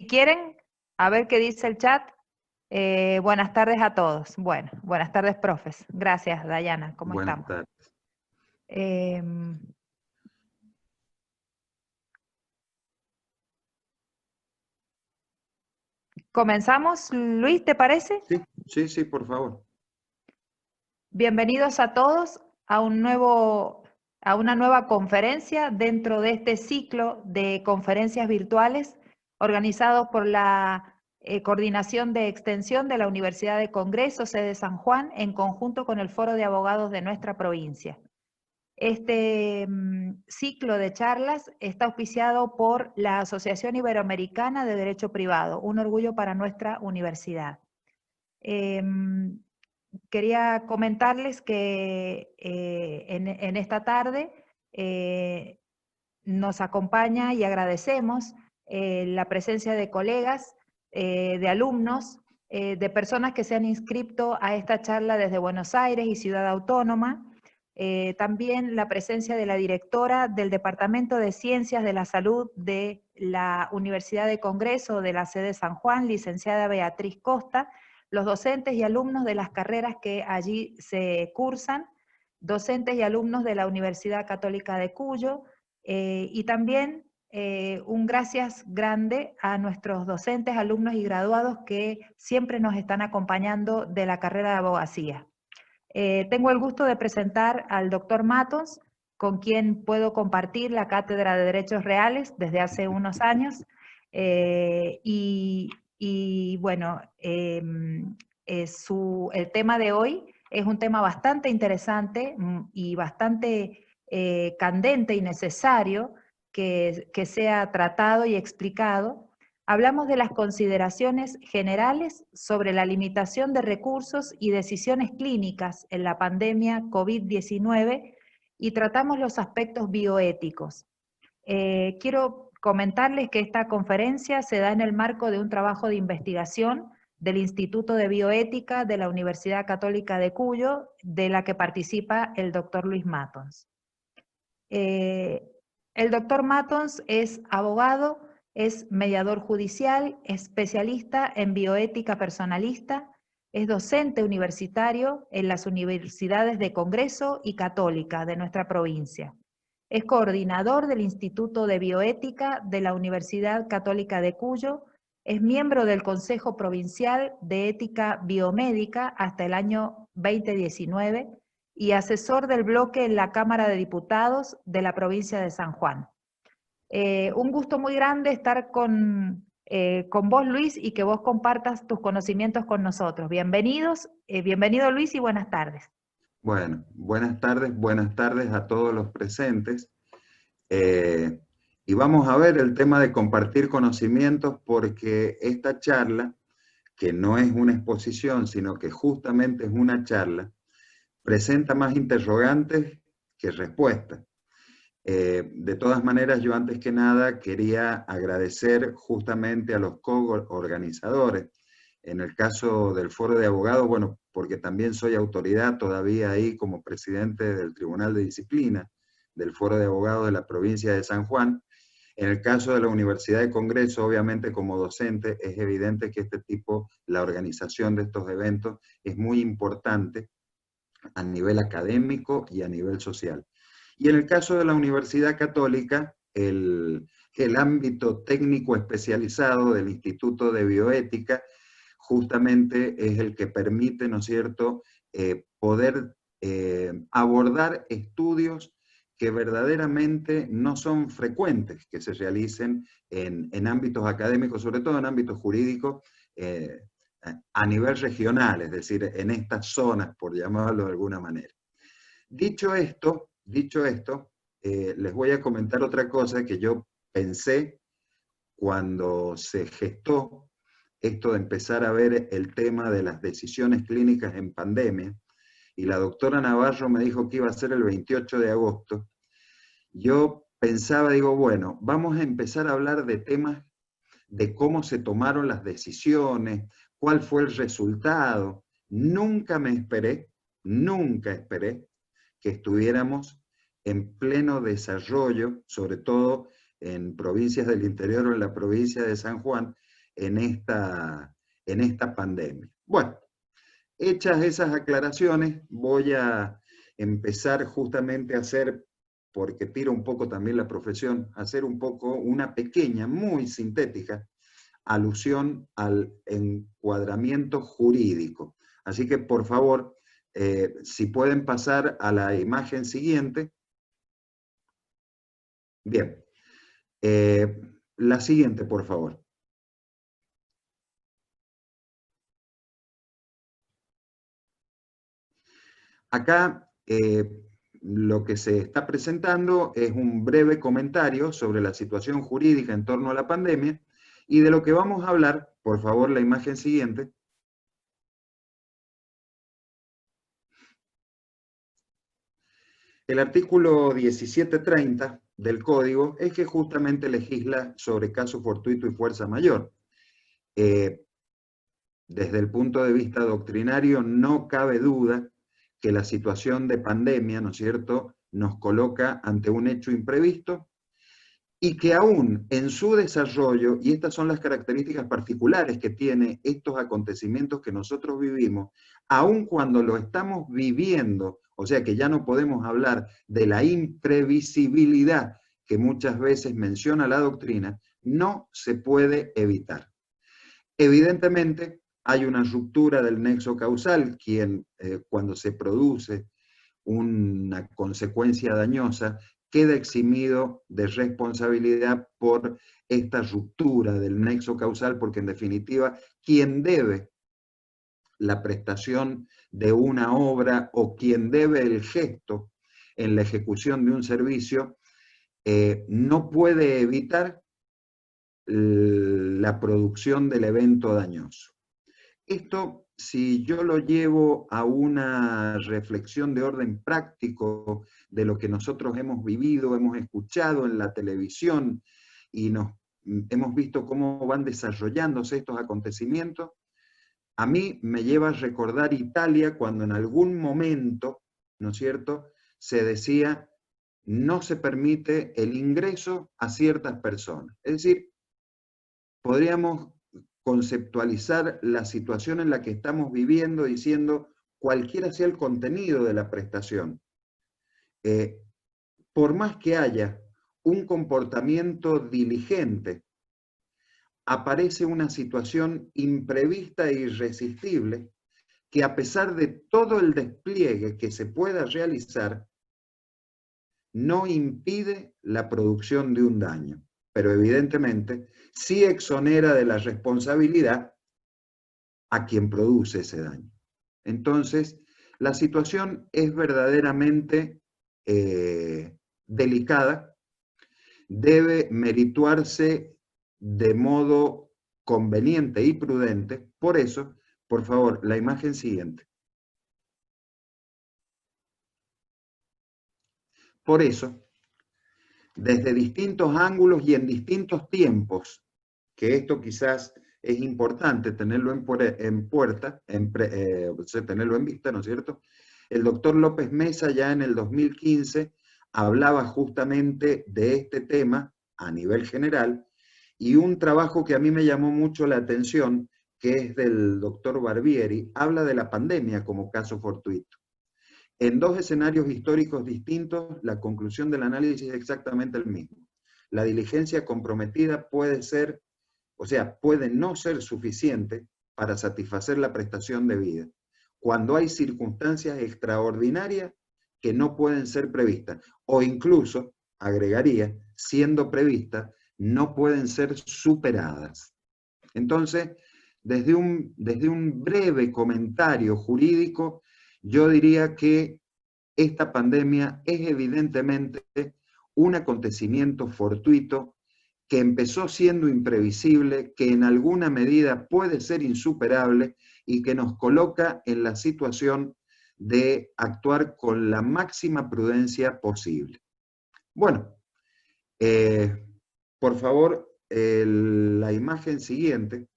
quieren, a ver qué dice el chat. Buenas tardes a todos. Bueno, buenas tardes, profes. Gracias, Dayana. ¿Cómo Buenas estamos? tardes. ¿Comenzamos, Luis, te parece? Sí, por favor. Bienvenidos a todos a una nueva conferencia dentro de este ciclo de conferencias virtuales organizados por la Coordinación de Extensión de la Universidad de Congreso, sede San Juan, en conjunto con el Foro de Abogados de nuestra provincia. Este ciclo de charlas está auspiciado por la Asociación Iberoamericana de Derecho Privado, un orgullo para nuestra universidad. Quería comentarles que en esta tarde nos acompaña y agradecemos la presencia de colegas, de alumnos, de personas que se han inscrito a esta charla desde Buenos Aires y Ciudad Autónoma, también la presencia de la directora del Departamento de Ciencias de la Salud de la Universidad de Congreso de la sede San Juan, licenciada Beatriz Costa, los docentes y alumnos de las carreras que allí se cursan, docentes y alumnos de la Universidad Católica de Cuyo, y también un gracias grande a nuestros docentes, alumnos y graduados que siempre nos están acompañando de la carrera de abogacía. Tengo el gusto de presentar al doctor Matos, con quien puedo compartir la Cátedra de Derechos Reales desde hace unos años, y bueno, el tema de hoy es un tema bastante interesante y bastante candente y necesario que sea tratado y explicado. Hablamos de las consideraciones generales sobre la limitación de recursos y decisiones clínicas en la pandemia COVID-19 y tratamos los aspectos bioéticos. Quiero comentarles que esta conferencia se da en el marco de un trabajo de investigación del Instituto de Bioética de la Universidad Católica de Cuyo, de la que participa el doctor Luis Matons. El doctor Matons es abogado, es mediador judicial, especialista en bioética personalista, es docente universitario en las universidades de Congreso y Católica de nuestra provincia. Es coordinador del Instituto de Bioética de la Universidad Católica de Cuyo, es miembro del Consejo Provincial de Ética Biomédica hasta el año 2019 y asesor del bloque en la Cámara de Diputados de la provincia de San Juan. Un gusto muy grande estar con vos, Luis, y que vos compartas tus conocimientos con nosotros. Bienvenido Luis y buenas tardes. Bueno, buenas tardes a todos los presentes. Y vamos a ver el tema de compartir conocimientos, porque esta charla, que no es una exposición, sino que justamente es una charla, presenta más interrogantes que respuestas. De todas maneras, yo antes que nada quería agradecer justamente a los co-organizadores. En el caso del Foro de Abogados, bueno, porque también soy autoridad todavía ahí como presidente del Tribunal de Disciplina del Foro de Abogados de la provincia de San Juan. En el caso de la Universidad de Congreso, obviamente como docente, es evidente que la organización de estos eventos es muy importante a nivel académico y a nivel social. Y en el caso de la Universidad Católica, el ámbito técnico especializado del Instituto de Bioética justamente es el que permite, ¿no es cierto?, poder abordar estudios que verdaderamente no son frecuentes que se realicen en ámbitos académicos, sobre todo en ámbitos jurídicos, a nivel regional, es decir, en estas zonas, por llamarlo de alguna manera. Dicho esto, les voy a comentar otra cosa que yo pensé cuando se gestó esto de empezar a ver el tema de las decisiones clínicas en pandemia, y la doctora Navarro me dijo que iba a ser el 28 de agosto, yo pensaba, digo, bueno, vamos a empezar a hablar de temas de cómo se tomaron las decisiones, cuál fue el resultado. Nunca esperé que estuviéramos en pleno desarrollo, sobre todo en provincias del interior o en la provincia de San Juan, en esta pandemia. Bueno, hechas esas aclaraciones, voy a empezar justamente a hacer, porque tiro un poco también la profesión, a hacer un poco una pequeña, muy sintética, alusión al encuadramiento jurídico. Así que, por favor, si pueden pasar a la imagen siguiente. Bien. La siguiente, por favor. Acá lo que se está presentando es un breve comentario sobre la situación jurídica en torno a la pandemia y de lo que vamos a hablar, por favor, la imagen siguiente. El artículo 1730 del Código es que justamente legisla sobre caso fortuito y fuerza mayor. Desde el punto de vista doctrinario, no cabe duda que la situación de pandemia, ¿no es cierto?, nos coloca ante un hecho imprevisto y que aún en su desarrollo, y estas son las características particulares que tiene estos acontecimientos que nosotros vivimos, aun cuando lo estamos viviendo, o sea que ya no podemos hablar de la imprevisibilidad que muchas veces menciona la doctrina, no se puede evitar. Evidentemente, hay una ruptura del nexo causal, cuando se produce una consecuencia dañosa, queda eximido de responsabilidad por esta ruptura del nexo causal, porque en definitiva, quien debe la prestación de una obra o quien debe el gesto en la ejecución de un servicio, no puede evitar la producción del evento dañoso. Esto, si yo lo llevo a una reflexión de orden práctico de lo que nosotros hemos vivido, hemos escuchado en la televisión y hemos visto cómo van desarrollándose estos acontecimientos, a mí me lleva a recordar Italia cuando en algún momento, ¿no es cierto?, se decía no se permite el ingreso a ciertas personas. Es decir, podríamos conceptualizar la situación en la que estamos viviendo diciendo cualquiera sea el contenido de la prestación. Por más que haya un comportamiento diligente, aparece una situación imprevista e irresistible que a pesar de todo el despliegue que se pueda realizar, no impide la producción de un daño, pero evidentemente sí exonera de la responsabilidad a quien produce ese daño. Entonces, la situación es verdaderamente delicada, debe merituarse de modo conveniente y prudente. Por eso, por favor, la imagen siguiente. Por eso, desde distintos ángulos y en distintos tiempos, que esto quizás es importante tenerlo tenerlo en vista, ¿no es cierto? El doctor López Mesa ya en el 2015 hablaba justamente de este tema a nivel general, y un trabajo que a mí me llamó mucho la atención, que es del doctor Barbieri, habla de la pandemia como caso fortuito. En dos escenarios históricos distintos, la conclusión del análisis es exactamente el mismo. La diligencia comprometida puede no ser suficiente para satisfacer la prestación debida, cuando hay circunstancias extraordinarias que no pueden ser previstas, o incluso, agregaría, siendo previstas, no pueden ser superadas. Entonces, desde un breve comentario jurídico, yo diría que esta pandemia es evidentemente un acontecimiento fortuito que empezó siendo imprevisible, que en alguna medida puede ser insuperable y que nos coloca en la situación de actuar con la máxima prudencia posible. Bueno, por favor, la imagen siguiente.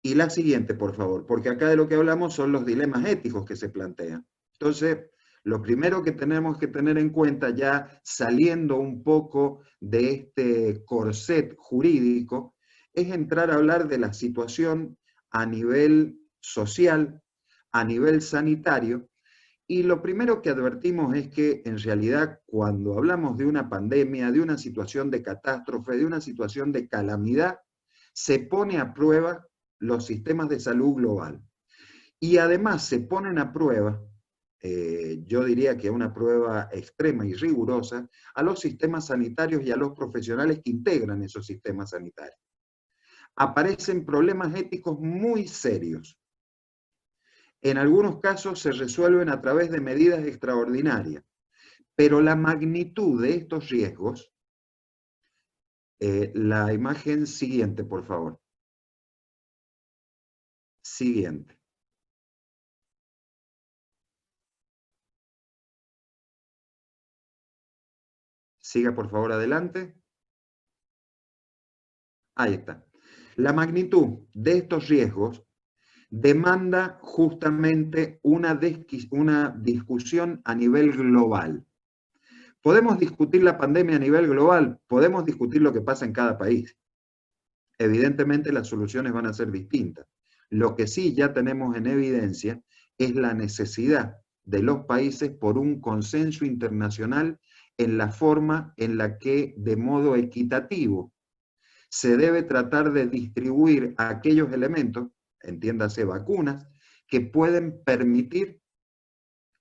Y la siguiente, por favor, porque acá de lo que hablamos son los dilemas éticos que se plantean. Entonces, Lo primero que tenemos que tener en cuenta, ya saliendo un poco de este corset jurídico, es entrar a hablar de la situación a nivel social, a nivel sanitario, y lo primero que advertimos es que en realidad cuando hablamos de una pandemia, de una situación de catástrofe, de una situación de calamidad, se pone a prueba los sistemas de salud global. Y además se ponen a prueba, yo diría que a una prueba extrema y rigurosa, a los sistemas sanitarios y a los profesionales que integran esos sistemas sanitarios. Aparecen problemas éticos muy serios. En algunos casos se resuelven a través de medidas extraordinarias, pero la magnitud de estos riesgos, la imagen siguiente, por favor. Siguiente. Siga, por favor, adelante. Ahí está. La magnitud de estos riesgos demanda justamente una discusión a nivel global. Podemos discutir la pandemia a nivel global, podemos discutir lo que pasa en cada país. Evidentemente las soluciones van a ser distintas. Lo que sí ya tenemos en evidencia es la necesidad de los países por un consenso internacional en la forma en la que, de modo equitativo, se debe tratar de distribuir aquellos elementos, entiéndase vacunas, que pueden permitir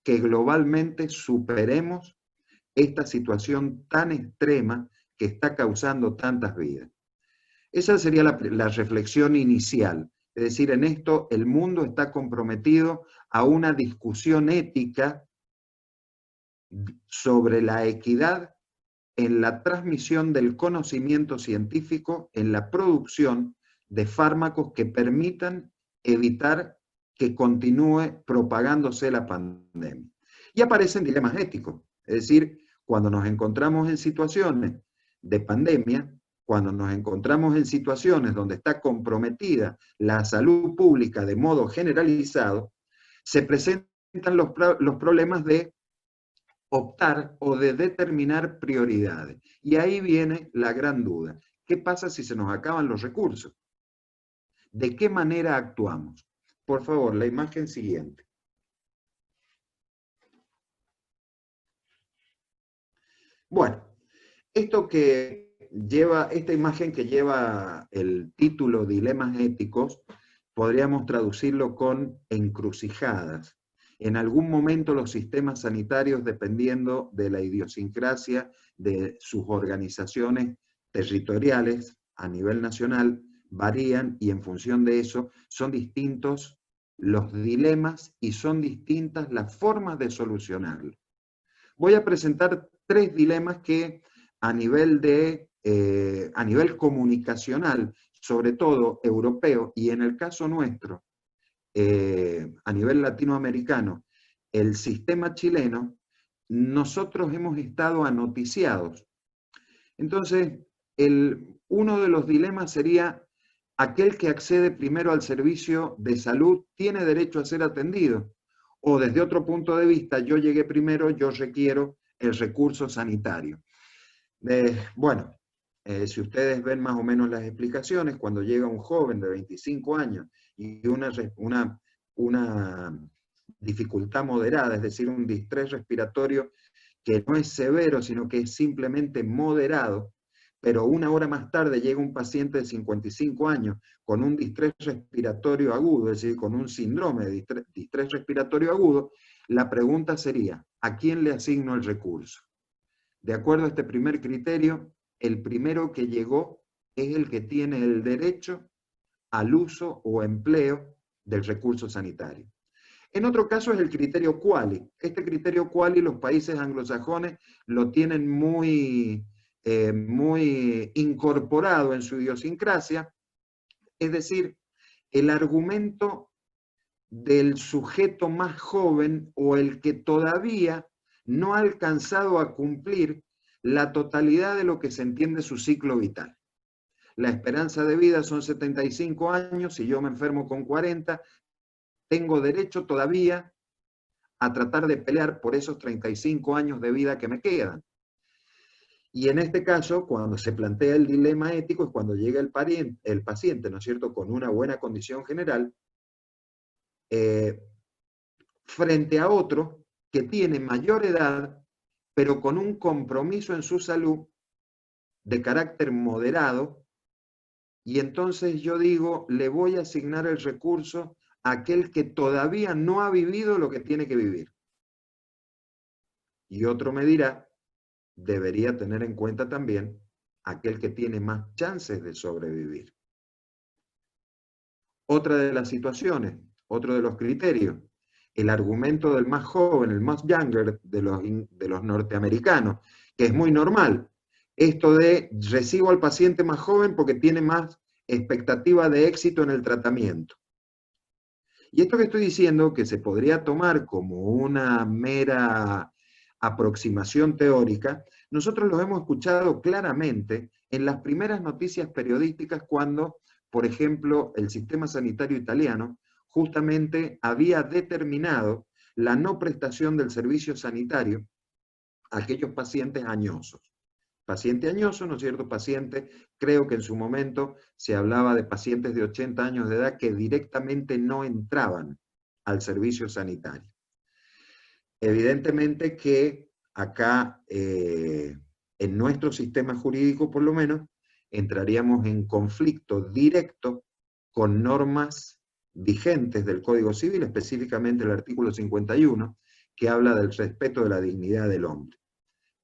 que globalmente superemos esta situación tan extrema que está causando tantas vidas. Esa sería la reflexión inicial. Es decir, en esto el mundo está comprometido a una discusión ética sobre la equidad en la transmisión del conocimiento científico, en la producción de fármacos que permitan evitar que continúe propagándose la pandemia. Y aparecen dilemas éticos, es decir, cuando nos encontramos en situaciones de pandemia, cuando nos encontramos en situaciones donde está comprometida la salud pública de modo generalizado, se presentan los problemas de optar o de determinar prioridades. Y ahí viene la gran duda. ¿Qué pasa si se nos acaban los recursos? ¿De qué manera actuamos? Por favor, la imagen siguiente. Bueno, esta imagen que lleva el título Dilemas éticos, podríamos traducirlo con encrucijadas. En algún momento los sistemas sanitarios, dependiendo de la idiosincrasia de sus organizaciones territoriales a nivel nacional, varían y en función de eso son distintos los dilemas y son distintas las formas de solucionarlos. Voy a presentar 3 dilemas que a nivel comunicacional, sobre todo europeo, y en el caso nuestro, a nivel latinoamericano, el sistema chileno, nosotros hemos estado anoticiados. Entonces, uno de los dilemas sería, aquel que accede primero al servicio de salud tiene derecho a ser atendido. O desde otro punto de vista, yo llegué primero, yo requiero el recurso sanitario. Bueno, si ustedes ven más o menos las explicaciones, cuando llega un joven de 25 años y una dificultad moderada, es decir, un distrés respiratorio que no es severo, sino que es simplemente moderado, pero una hora más tarde llega un paciente de 55 años con un distrés respiratorio agudo, es decir, con un síndrome de distrés respiratorio agudo, la pregunta sería, ¿a quién le asigno el recurso? De acuerdo a este primer criterio, el primero que llegó es el que tiene el derecho al uso o empleo del recurso sanitario. En otro caso es el criterio QALY. Este criterio QALY los países anglosajones lo tienen muy incorporado en su idiosincrasia, es decir, el argumento del sujeto más joven o el que todavía no ha alcanzado a cumplir la totalidad de lo que se entiende su ciclo vital. La esperanza de vida son 75 años, si yo me enfermo con 40, tengo derecho todavía a tratar de pelear por esos 35 años de vida que me quedan. Y en este caso, cuando se plantea el dilema ético, es cuando llega el paciente, ¿no es cierto?, con una buena condición general, frente a otro que tiene mayor edad, pero con un compromiso en su salud de carácter moderado, y entonces yo digo, le voy a asignar el recurso a aquel que todavía no ha vivido lo que tiene que vivir. Y otro me dirá, debería tener en cuenta también aquel que tiene más chances de sobrevivir. Otra de las situaciones, otro de los criterios, el argumento del más joven, el más younger de los norteamericanos, que es muy normal. Esto de recibo al paciente más joven porque tiene más expectativa de éxito en el tratamiento. Y esto que estoy diciendo, que se podría tomar como una mera aproximación teórica, nosotros lo hemos escuchado claramente en las primeras noticias periodísticas cuando, por ejemplo, el sistema sanitario italiano justamente había determinado la no prestación del servicio sanitario a aquellos pacientes añosos. Paciente añoso, ¿no es cierto? Paciente, creo que en su momento se hablaba de pacientes de 80 años de edad que directamente no entraban al servicio sanitario. Evidentemente que acá, en nuestro sistema jurídico por lo menos, entraríamos en conflicto directo con normas vigentes del Código Civil, específicamente el artículo 51, que habla del respeto de la dignidad del hombre.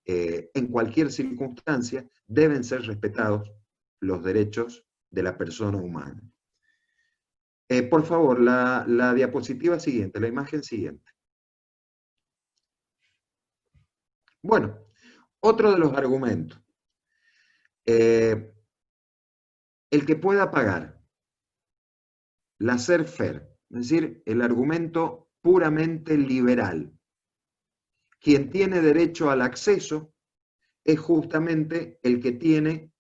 En cualquier circunstancia deben ser respetados los derechos de la persona humana. Por favor, la diapositiva siguiente, la imagen siguiente. Bueno, otro de los argumentos. El que pueda pagar, laissez-faire, es decir, el argumento puramente liberal. Quien tiene derecho al acceso es justamente el que tiene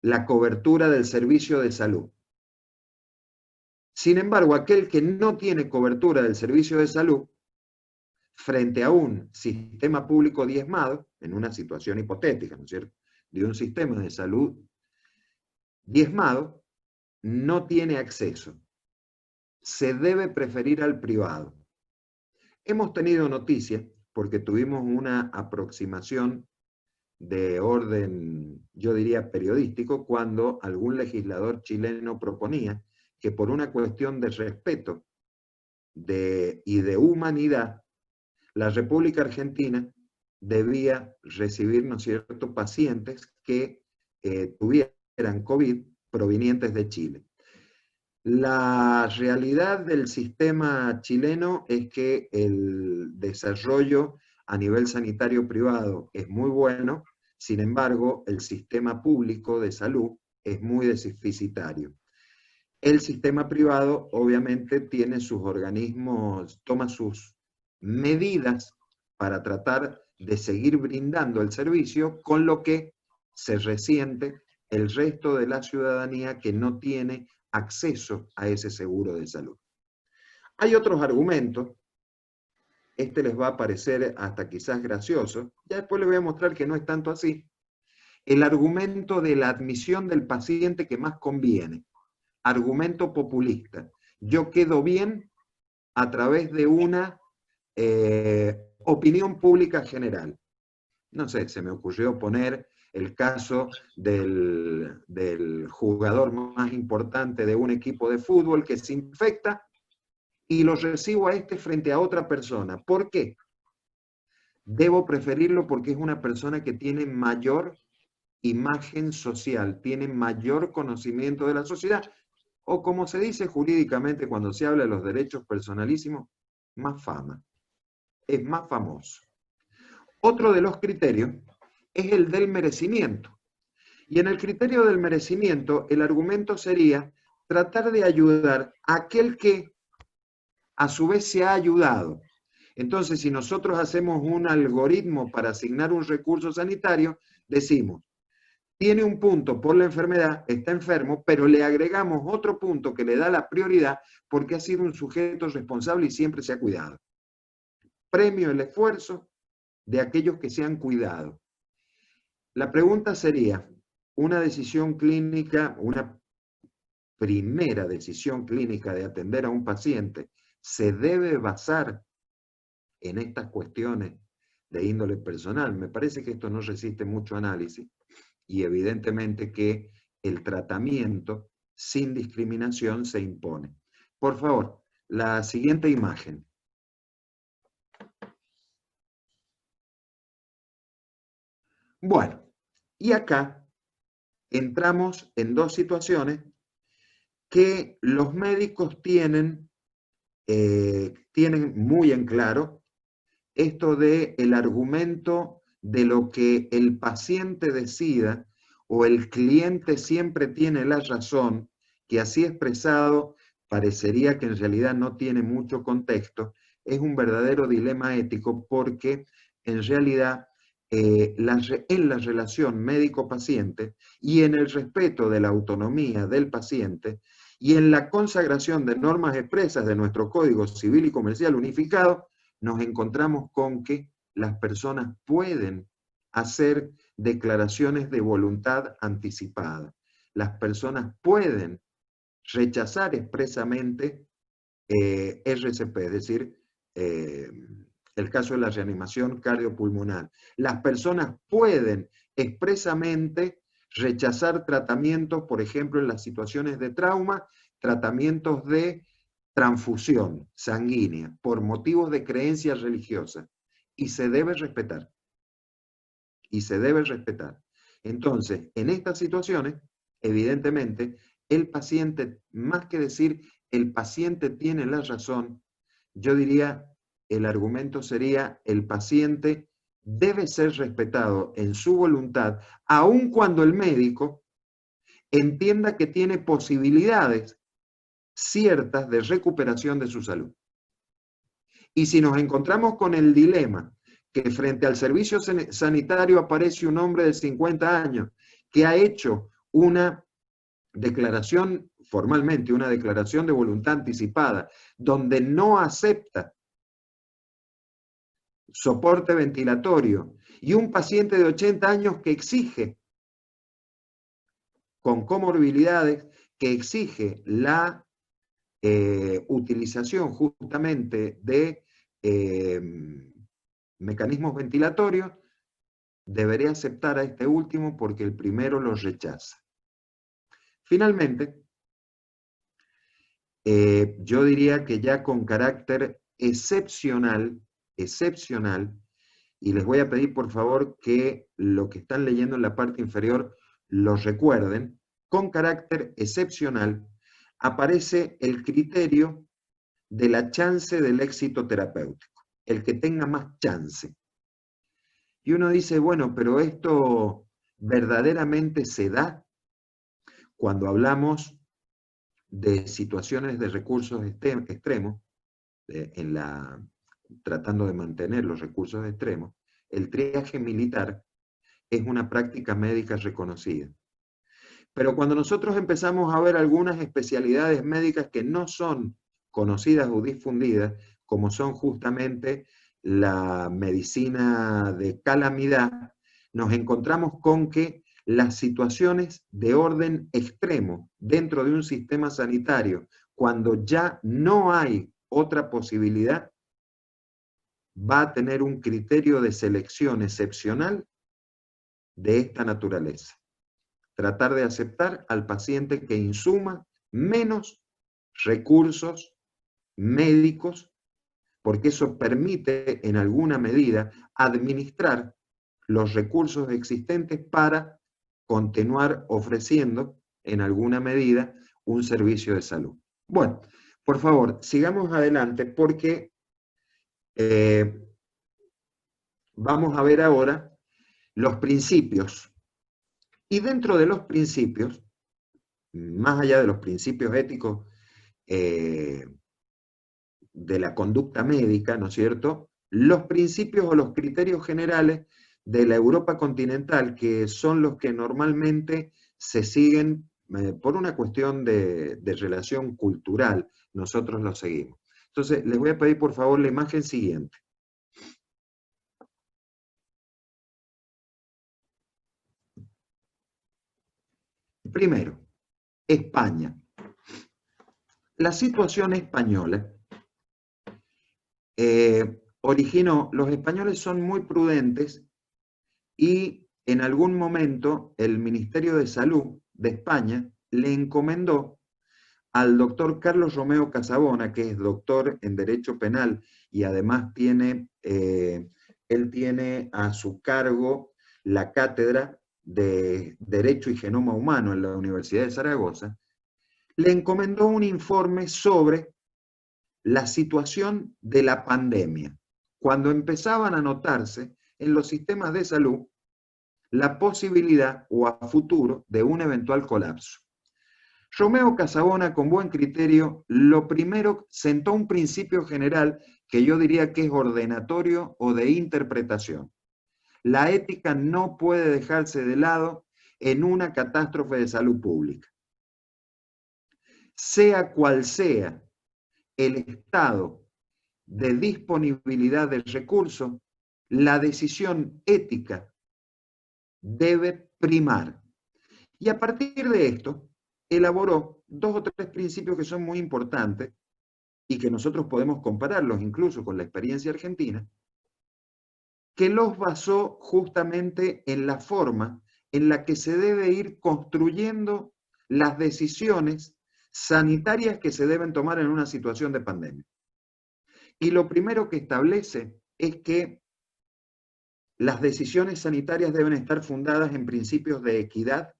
la cobertura del servicio de salud. Sin embargo, aquel que no tiene cobertura del servicio de salud, frente a un sistema público diezmado, en una situación hipotética, ¿no es cierto?, de un sistema de salud diezmado, no tiene acceso. Se debe preferir al privado. Hemos tenido noticias, porque tuvimos una aproximación de orden, yo diría, periodístico, cuando algún legislador chileno proponía que por una cuestión de respeto y de humanidad, la República Argentina debía recibir, ¿no es cierto?, pacientes que tuvieran COVID provenientes de Chile. La realidad del sistema chileno es que el desarrollo a nivel sanitario privado es muy bueno, sin embargo, el sistema público de salud es muy deficitario. El sistema privado obviamente tiene sus organismos, toma sus medidas para tratar de seguir brindando el servicio, con lo que se resiente el resto de la ciudadanía que no tiene acceso a ese seguro de salud. Hay otros argumentos, este les va a parecer hasta quizás gracioso, ya después les voy a mostrar que no es tanto así. El argumento de la admisión del paciente que más conviene, argumento populista. Yo quedo bien a través de una opinión pública general. No sé, se me ocurrió poner el caso del jugador más importante de un equipo de fútbol que se infecta y lo recibo a este frente a otra persona. ¿Por qué? Debo preferirlo porque es una persona que tiene mayor imagen social, tiene mayor conocimiento de la sociedad, o como se dice jurídicamente cuando se habla de los derechos personalísimos, más fama, es más famoso. Otro de los criterios es el del merecimiento. Y en el criterio del merecimiento, el argumento sería tratar de ayudar a aquel que a su vez se ha ayudado. Entonces, si nosotros hacemos un algoritmo para asignar un recurso sanitario, decimos, tiene un punto por la enfermedad, está enfermo, pero le agregamos otro punto que le da la prioridad porque ha sido un sujeto responsable y siempre se ha cuidado. premio el esfuerzo de aquellos que se han cuidado. La pregunta sería, una decisión clínica, una primera decisión clínica de atender a un paciente, ¿se debe basar en estas cuestiones de índole personal? Me parece que esto no resiste mucho análisis y evidentemente que el tratamiento sin discriminación se impone. Por favor, la siguiente imagen. Bueno, y acá entramos en dos situaciones que los médicos tienen muy en claro esto de el argumento de lo que el paciente decida o el cliente siempre tiene la razón, que así expresado parecería que en realidad no tiene mucho contexto, es un verdadero dilema ético porque en realidad en la relación médico-paciente y en el respeto de la autonomía del paciente y en la consagración de normas expresas de nuestro Código Civil y Comercial Unificado, nos encontramos con que las personas pueden hacer declaraciones de voluntad anticipada. Las personas pueden rechazar expresamente RCP, es decir, el caso de la reanimación cardiopulmonar. Las personas pueden expresamente rechazar tratamientos, por ejemplo, en las situaciones de trauma, tratamientos de transfusión sanguínea por motivos de creencia religiosa, y se debe respetar. Y se debe respetar. Entonces, en estas situaciones, evidentemente, el paciente, más que decir el paciente tiene la razón, yo diría, el argumento sería el paciente debe ser respetado en su voluntad, aun cuando el médico entienda que tiene posibilidades ciertas de recuperación de su salud. Y si nos encontramos con el dilema que frente al servicio sanitario aparece un hombre de 50 años que ha hecho una declaración, formalmente una declaración de voluntad anticipada, donde no acepta soporte ventilatorio, y un paciente de 80 años que exige, con comorbilidades, que exige la utilización justamente de mecanismos ventilatorios, deberé aceptar a este último porque el primero lo rechaza. Finalmente, yo diría que ya con carácter excepcional, y les voy a pedir por favor que lo que están leyendo en la parte inferior lo recuerden, con carácter excepcional aparece el criterio de la chance del éxito terapéutico, el que tenga más chance. Y uno dice, bueno, pero esto verdaderamente se da cuando hablamos de situaciones de recursos extremos, tratando de mantener los recursos extremos. El triaje militar es una práctica médica reconocida. Pero cuando nosotros empezamos a ver algunas especialidades médicas que no son conocidas o difundidas, como son justamente la medicina de calamidad, nos encontramos con que las situaciones de orden extremo dentro de un sistema sanitario, cuando ya no hay otra posibilidad, va a tener un criterio de selección excepcional de esta naturaleza. Tratar de aceptar al paciente que insuma menos recursos médicos, porque eso permite en alguna medida administrar los recursos existentes para continuar ofreciendo en alguna medida un servicio de salud. Bueno, por favor, sigamos adelante porque vamos a ver ahora los principios. Y dentro de los principios, más allá de los principios éticos de la conducta médica, ¿no es cierto?, los principios o los criterios generales de la Europa continental, que son los que normalmente se siguen por una cuestión de relación cultural, nosotros los seguimos. Entonces, les voy a pedir por favor la imagen siguiente. Primero, España. La situación española los españoles son muy prudentes y en algún momento el Ministerio de Salud de España le encomendó al doctor Carlos Romeo Casabona, que es doctor en Derecho Penal y además él tiene a su cargo la cátedra de Derecho y Genoma Humano en la Universidad de Zaragoza, le encomendó un informe sobre la situación de la pandemia, cuando empezaban a notarse en los sistemas de salud la posibilidad o a futuro de un eventual colapso. Romeo Casabona, con buen criterio, lo primero sentó un principio general que yo diría que es ordenatorio o de interpretación. La ética no puede dejarse de lado en una catástrofe de salud pública. Sea cual sea el estado de disponibilidad del recurso, la decisión ética debe primar. Y a partir de esto, elaboró 2 o 3 principios que son muy importantes y que nosotros podemos compararlos incluso con la experiencia argentina, que los basó justamente en la forma en la que se debe ir construyendo las decisiones sanitarias que se deben tomar en una situación de pandemia. Y lo primero que establece es que las decisiones sanitarias deben estar fundadas en principios de equidad,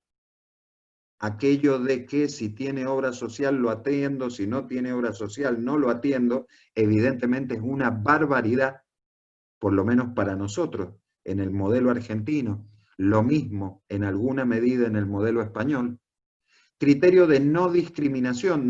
aquello de que si tiene obra social lo atiendo, si no tiene obra social no lo atiendo, evidentemente es una barbaridad, por lo menos para nosotros, en el modelo argentino, lo mismo en alguna medida en el modelo español. Criterio de no discriminación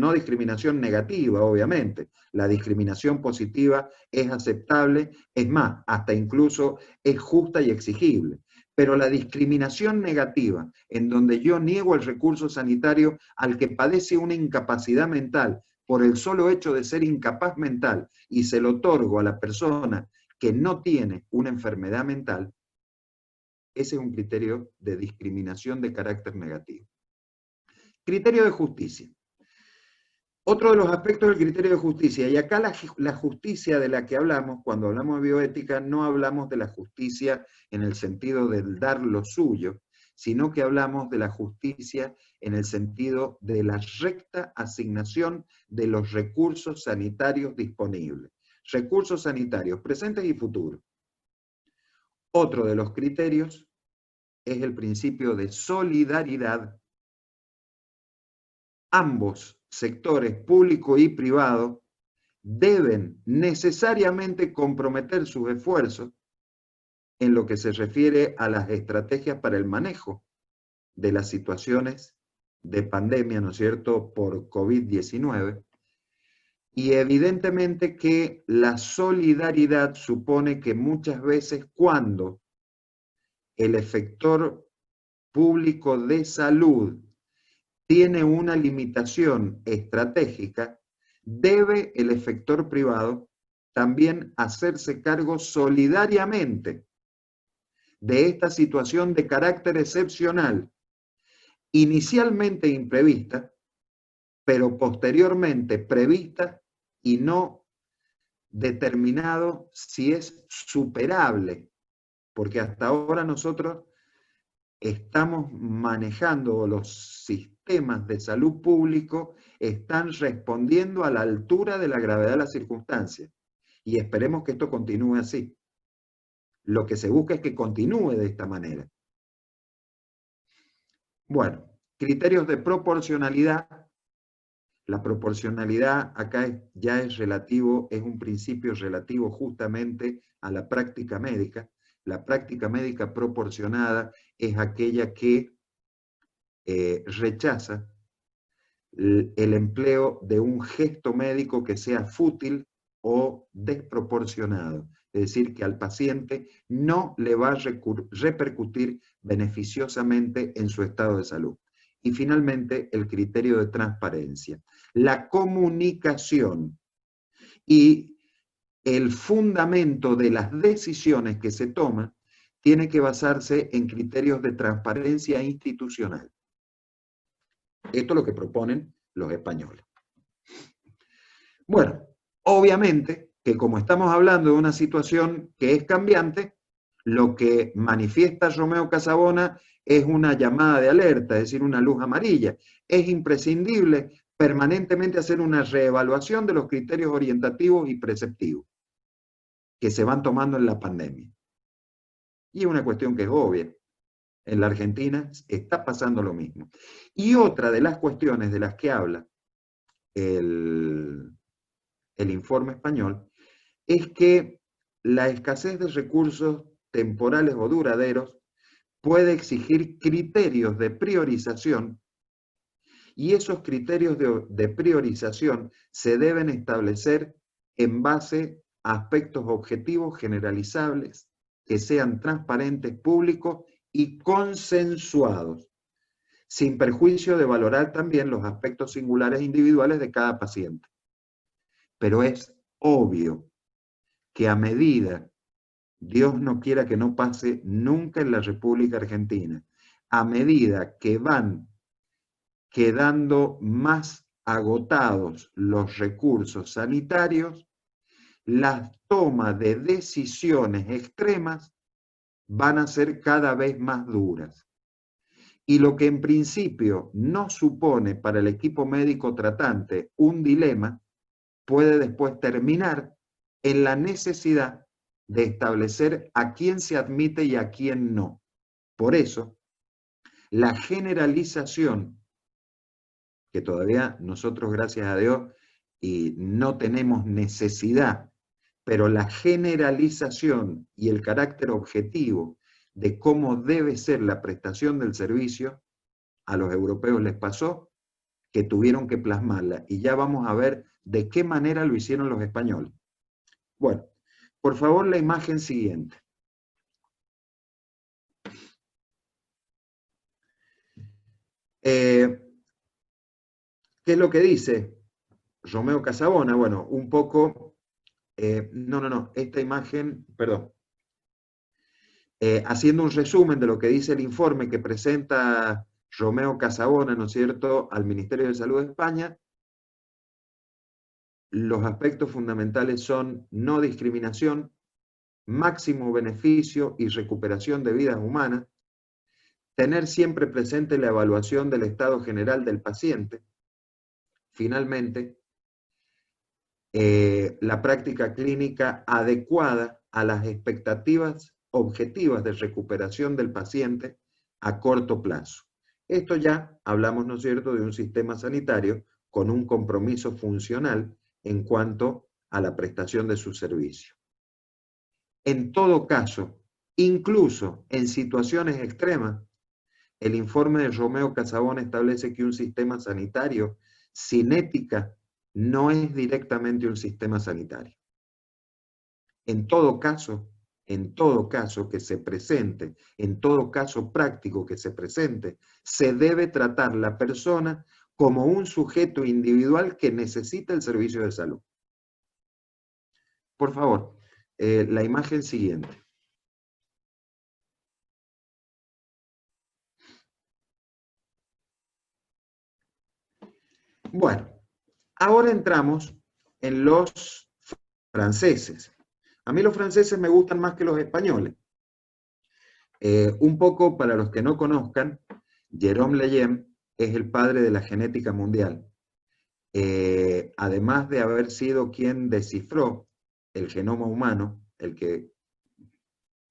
negativa, obviamente. La discriminación positiva es aceptable, es más, hasta incluso es justa y exigible. Pero la discriminación negativa, en donde yo niego el recurso sanitario al que padece una incapacidad mental por el solo hecho de ser incapaz mental y se lo otorgo a la persona que no tiene una enfermedad mental, ese es un criterio de discriminación de carácter negativo. Criterio de justicia. Otro de los aspectos del criterio de justicia, y acá la justicia de la que hablamos, cuando hablamos de bioética, no hablamos de la justicia en el sentido del dar lo suyo, sino que hablamos de la justicia en el sentido de la recta asignación de los recursos sanitarios disponibles. Recursos sanitarios presentes y futuros. Otro de los criterios es el principio de solidaridad. Ambos sectores, público y privado, deben necesariamente comprometer sus esfuerzos en lo que se refiere a las estrategias para el manejo de las situaciones de pandemia, ¿no es cierto?, por COVID-19. Y evidentemente que la solidaridad supone que muchas veces cuando el efector público de salud tiene una limitación estratégica, debe el efector privado también hacerse cargo solidariamente de esta situación de carácter excepcional, inicialmente imprevista, pero posteriormente prevista y no determinado si es superable, porque hasta ahora nosotros estamos manejando los sistemas de salud público, están respondiendo a la altura de la gravedad de las circunstancias. Y esperemos que esto continúe así. Lo que se busca es que continúe de esta manera. Bueno, criterios de proporcionalidad. La proporcionalidad acá ya es relativo, es un principio relativo justamente a la práctica médica. La práctica médica proporcionada es aquella que rechaza el empleo de un gesto médico que sea fútil o desproporcionado. Es decir, que al paciente no le va a repercutir beneficiosamente en su estado de salud. Y finalmente, el criterio de transparencia. La comunicación y el fundamento de las decisiones que se toman tiene que basarse en criterios de transparencia institucional. Esto es lo que proponen los españoles. Bueno, obviamente que como estamos hablando de una situación que es cambiante, lo que manifiesta Romeo Casabona es una llamada de alerta, es decir, una luz amarilla. Es imprescindible permanentemente hacer una reevaluación de los criterios orientativos y preceptivos que se van tomando en la pandemia. Y es una cuestión que es obvia. En la Argentina está pasando lo mismo. Y otra de las cuestiones de las que habla el informe español es que la escasez de recursos temporales o duraderos puede exigir criterios de priorización y esos criterios de priorización se deben establecer en base a aspectos objetivos generalizables que sean transparentes, públicos y consensuados, sin perjuicio de valorar también los aspectos singulares e individuales de cada paciente. Pero es obvio que a medida, Dios no quiera que no pase nunca en la República Argentina, a medida que van quedando más agotados los recursos sanitarios, las tomas de decisiones extremas van a ser cada vez más duras. Y lo que en principio no supone para el equipo médico tratante un dilema, puede después terminar en la necesidad de establecer a quién se admite y a quién no. Por eso, la generalización, que todavía nosotros, gracias a Dios, y no tenemos necesidad, pero la generalización y el carácter objetivo de cómo debe ser la prestación del servicio, a los europeos les pasó que tuvieron que plasmarla, y ya vamos a ver de qué manera lo hicieron los españoles. Bueno, por favor, la imagen siguiente. ¿Qué es lo que dice Romeo Casabona? Bueno, un poco, esta imagen, perdón. Haciendo un resumen de lo que dice el informe que presenta Romeo Casabona, ¿no es cierto?, al Ministerio de Salud de España, los aspectos fundamentales son no discriminación, máximo beneficio y recuperación de vidas humanas, tener siempre presente la evaluación del estado general del paciente, finalmente, la práctica clínica adecuada a las expectativas objetivas de recuperación del paciente a corto plazo. Esto ya hablamos, ¿no es cierto?, de un sistema sanitario con un compromiso funcional en cuanto a la prestación de su servicio. En todo caso, incluso en situaciones extremas, el informe de Romeo Casabona establece que un sistema sanitario sin ética no es directamente un sistema sanitario. En todo caso que se presente, en todo caso práctico que se presente, se debe tratar la persona como un sujeto individual que necesita el servicio de salud. Por favor, la imagen siguiente. Bueno, ahora entramos en los franceses. A mí los franceses me gustan más que los españoles. Un poco para los que no conozcan, Jérôme Lejeune es el padre de la genética mundial. Además de haber sido quien descifró el genoma humano, el que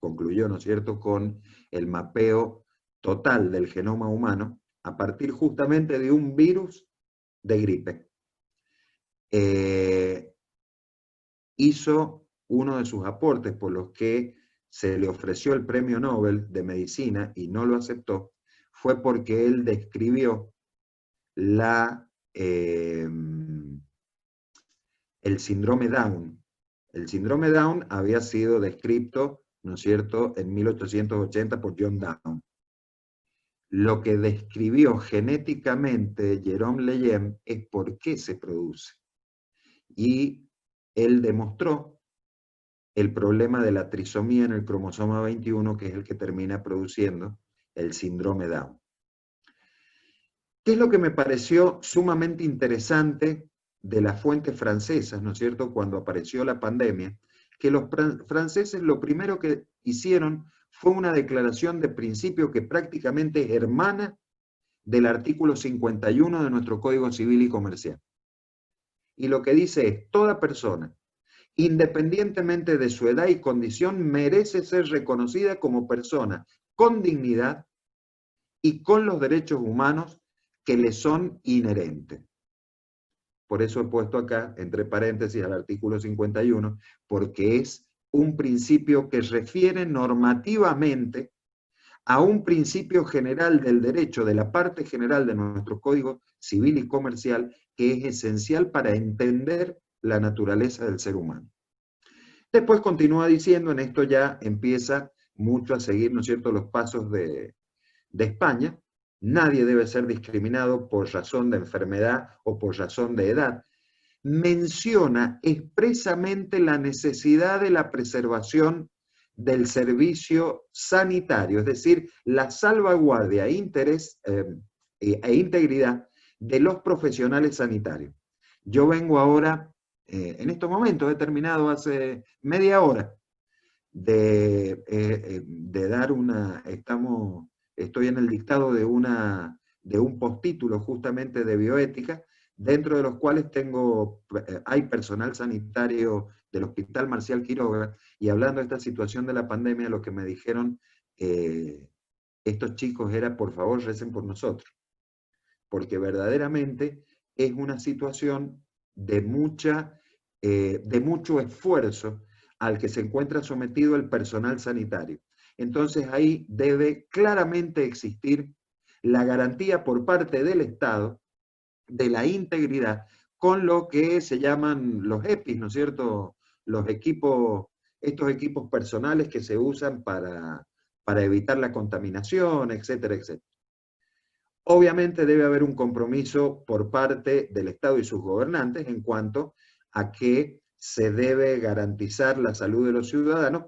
concluyó, ¿no es cierto?, con el mapeo total del genoma humano, a partir justamente de un virus de gripe. Hizo uno de sus aportes por los que se le ofreció el premio Nobel de Medicina y no lo aceptó, fue porque él describió el síndrome Down. El síndrome Down había sido descrito, ¿no es cierto?, en 1880 por John Down. Lo que describió genéticamente Jérôme Lejeune es por qué se produce. Y él demostró el problema de la trisomía en el cromosoma 21, que es el que termina produciendo el síndrome Down. ¿Qué es lo que me pareció sumamente interesante de las fuentes francesas, ¿no es cierto?, cuando apareció la pandemia? Que los franceses lo primero que hicieron fue una declaración de principio que prácticamente es hermana del artículo 51 de nuestro Código Civil y Comercial. Y lo que dice es, toda persona, independientemente de su edad y condición, merece ser reconocida como persona con dignidad y con los derechos humanos que le son inherentes. Por eso he puesto acá, entre paréntesis, al artículo 51, porque es un principio que refiere normativamente a un principio general del derecho, de la parte general de nuestro Código Civil y Comercial, que es esencial para entender la naturaleza del ser humano. Después continúa diciendo, en esto ya empieza mucho a seguir, ¿no es cierto?, los pasos de España. Nadie debe ser discriminado por razón de enfermedad o por razón de edad. Menciona expresamente la necesidad de la preservación del servicio sanitario, es decir, la salvaguardia e integridad de los profesionales sanitarios. Yo vengo ahora, en estos momentos, he terminado hace media hora de dar estoy en el dictado de un postítulo justamente de bioética, dentro de los cuales hay personal sanitario del Hospital Marcial Quiroga, y hablando de esta situación de la pandemia, lo que me dijeron estos chicos era, por favor, recen por nosotros, porque verdaderamente es una situación de mucho esfuerzo al que se encuentra sometido el personal sanitario. Entonces ahí debe claramente existir la garantía por parte del Estado de la integridad con lo que se llaman los EPIs, ¿no es cierto? Estos equipos personales que se usan para evitar la contaminación, etcétera, etcétera. Obviamente debe haber un compromiso por parte del Estado y sus gobernantes en cuanto a que se debe garantizar la salud de los ciudadanos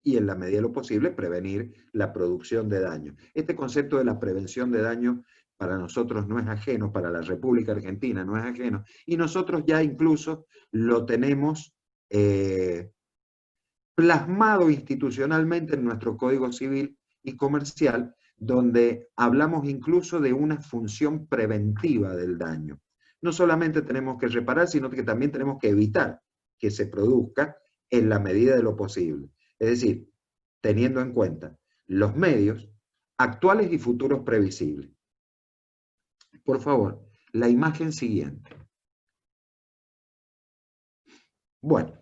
y, en la medida de lo posible, prevenir la producción de daño. Este concepto de la prevención de daño para nosotros no es ajeno, para la República Argentina no es ajeno, y nosotros ya incluso lo tenemos plasmado institucionalmente en nuestro Código Civil y Comercial, donde hablamos incluso de una función preventiva del daño. No solamente tenemos que reparar, sino que también tenemos que evitar que se produzca en la medida de lo posible. Es decir, teniendo en cuenta los medios actuales y futuros previsibles. Por favor, la imagen siguiente. Bueno,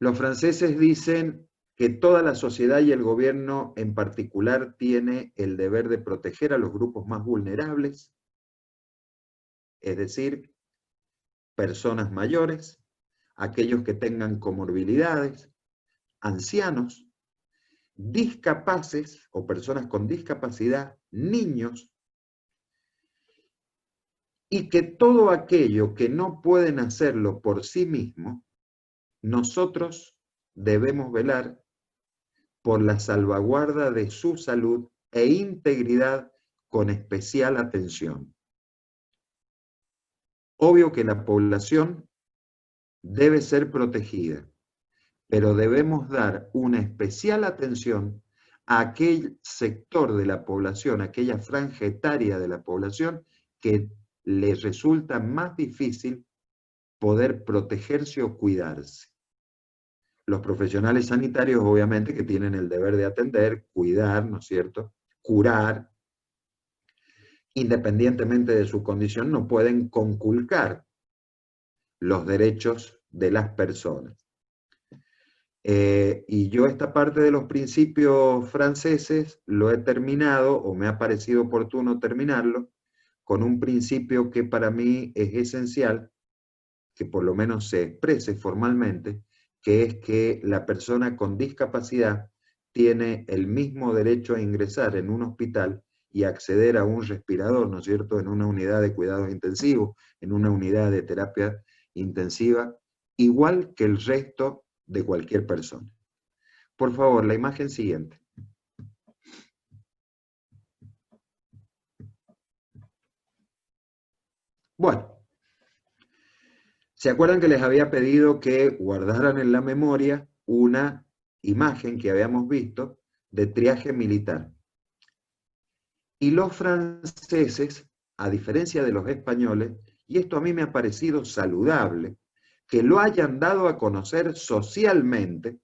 los franceses dicen que toda la sociedad y el gobierno en particular tiene el deber de proteger a los grupos más vulnerables, es decir, personas mayores, aquellos que tengan comorbilidades, ancianos, discapaces o personas con discapacidad, niños, y que todo aquello que no pueden hacerlo por sí mismo, nosotros debemos velar por la salvaguarda de su salud e integridad con especial atención. Obvio que la población debe ser protegida, pero debemos dar una especial atención a aquel sector de la población, aquella franja etaria de la población que le resulta más difícil poder protegerse o cuidarse. Los profesionales sanitarios, obviamente, que tienen el deber de atender, cuidar, ¿no es cierto?, curar, independientemente de su condición, no pueden conculcar los derechos de las personas. Y yo esta parte de los principios franceses lo he terminado, o me ha parecido oportuno terminarlo, con un principio que para mí es esencial, que por lo menos se exprese formalmente, que es que la persona con discapacidad tiene el mismo derecho a ingresar en un hospital y acceder a un respirador, ¿no es cierto?, en una unidad de cuidados intensivos, en una unidad de terapia intensiva, igual que el resto de cualquier persona. Por favor, la imagen siguiente. Bueno, ¿se acuerdan que les había pedido que guardaran en la memoria una imagen que habíamos visto de triaje militar? Y los franceses, a diferencia de los españoles, y esto a mí me ha parecido saludable, que lo hayan dado a conocer socialmente,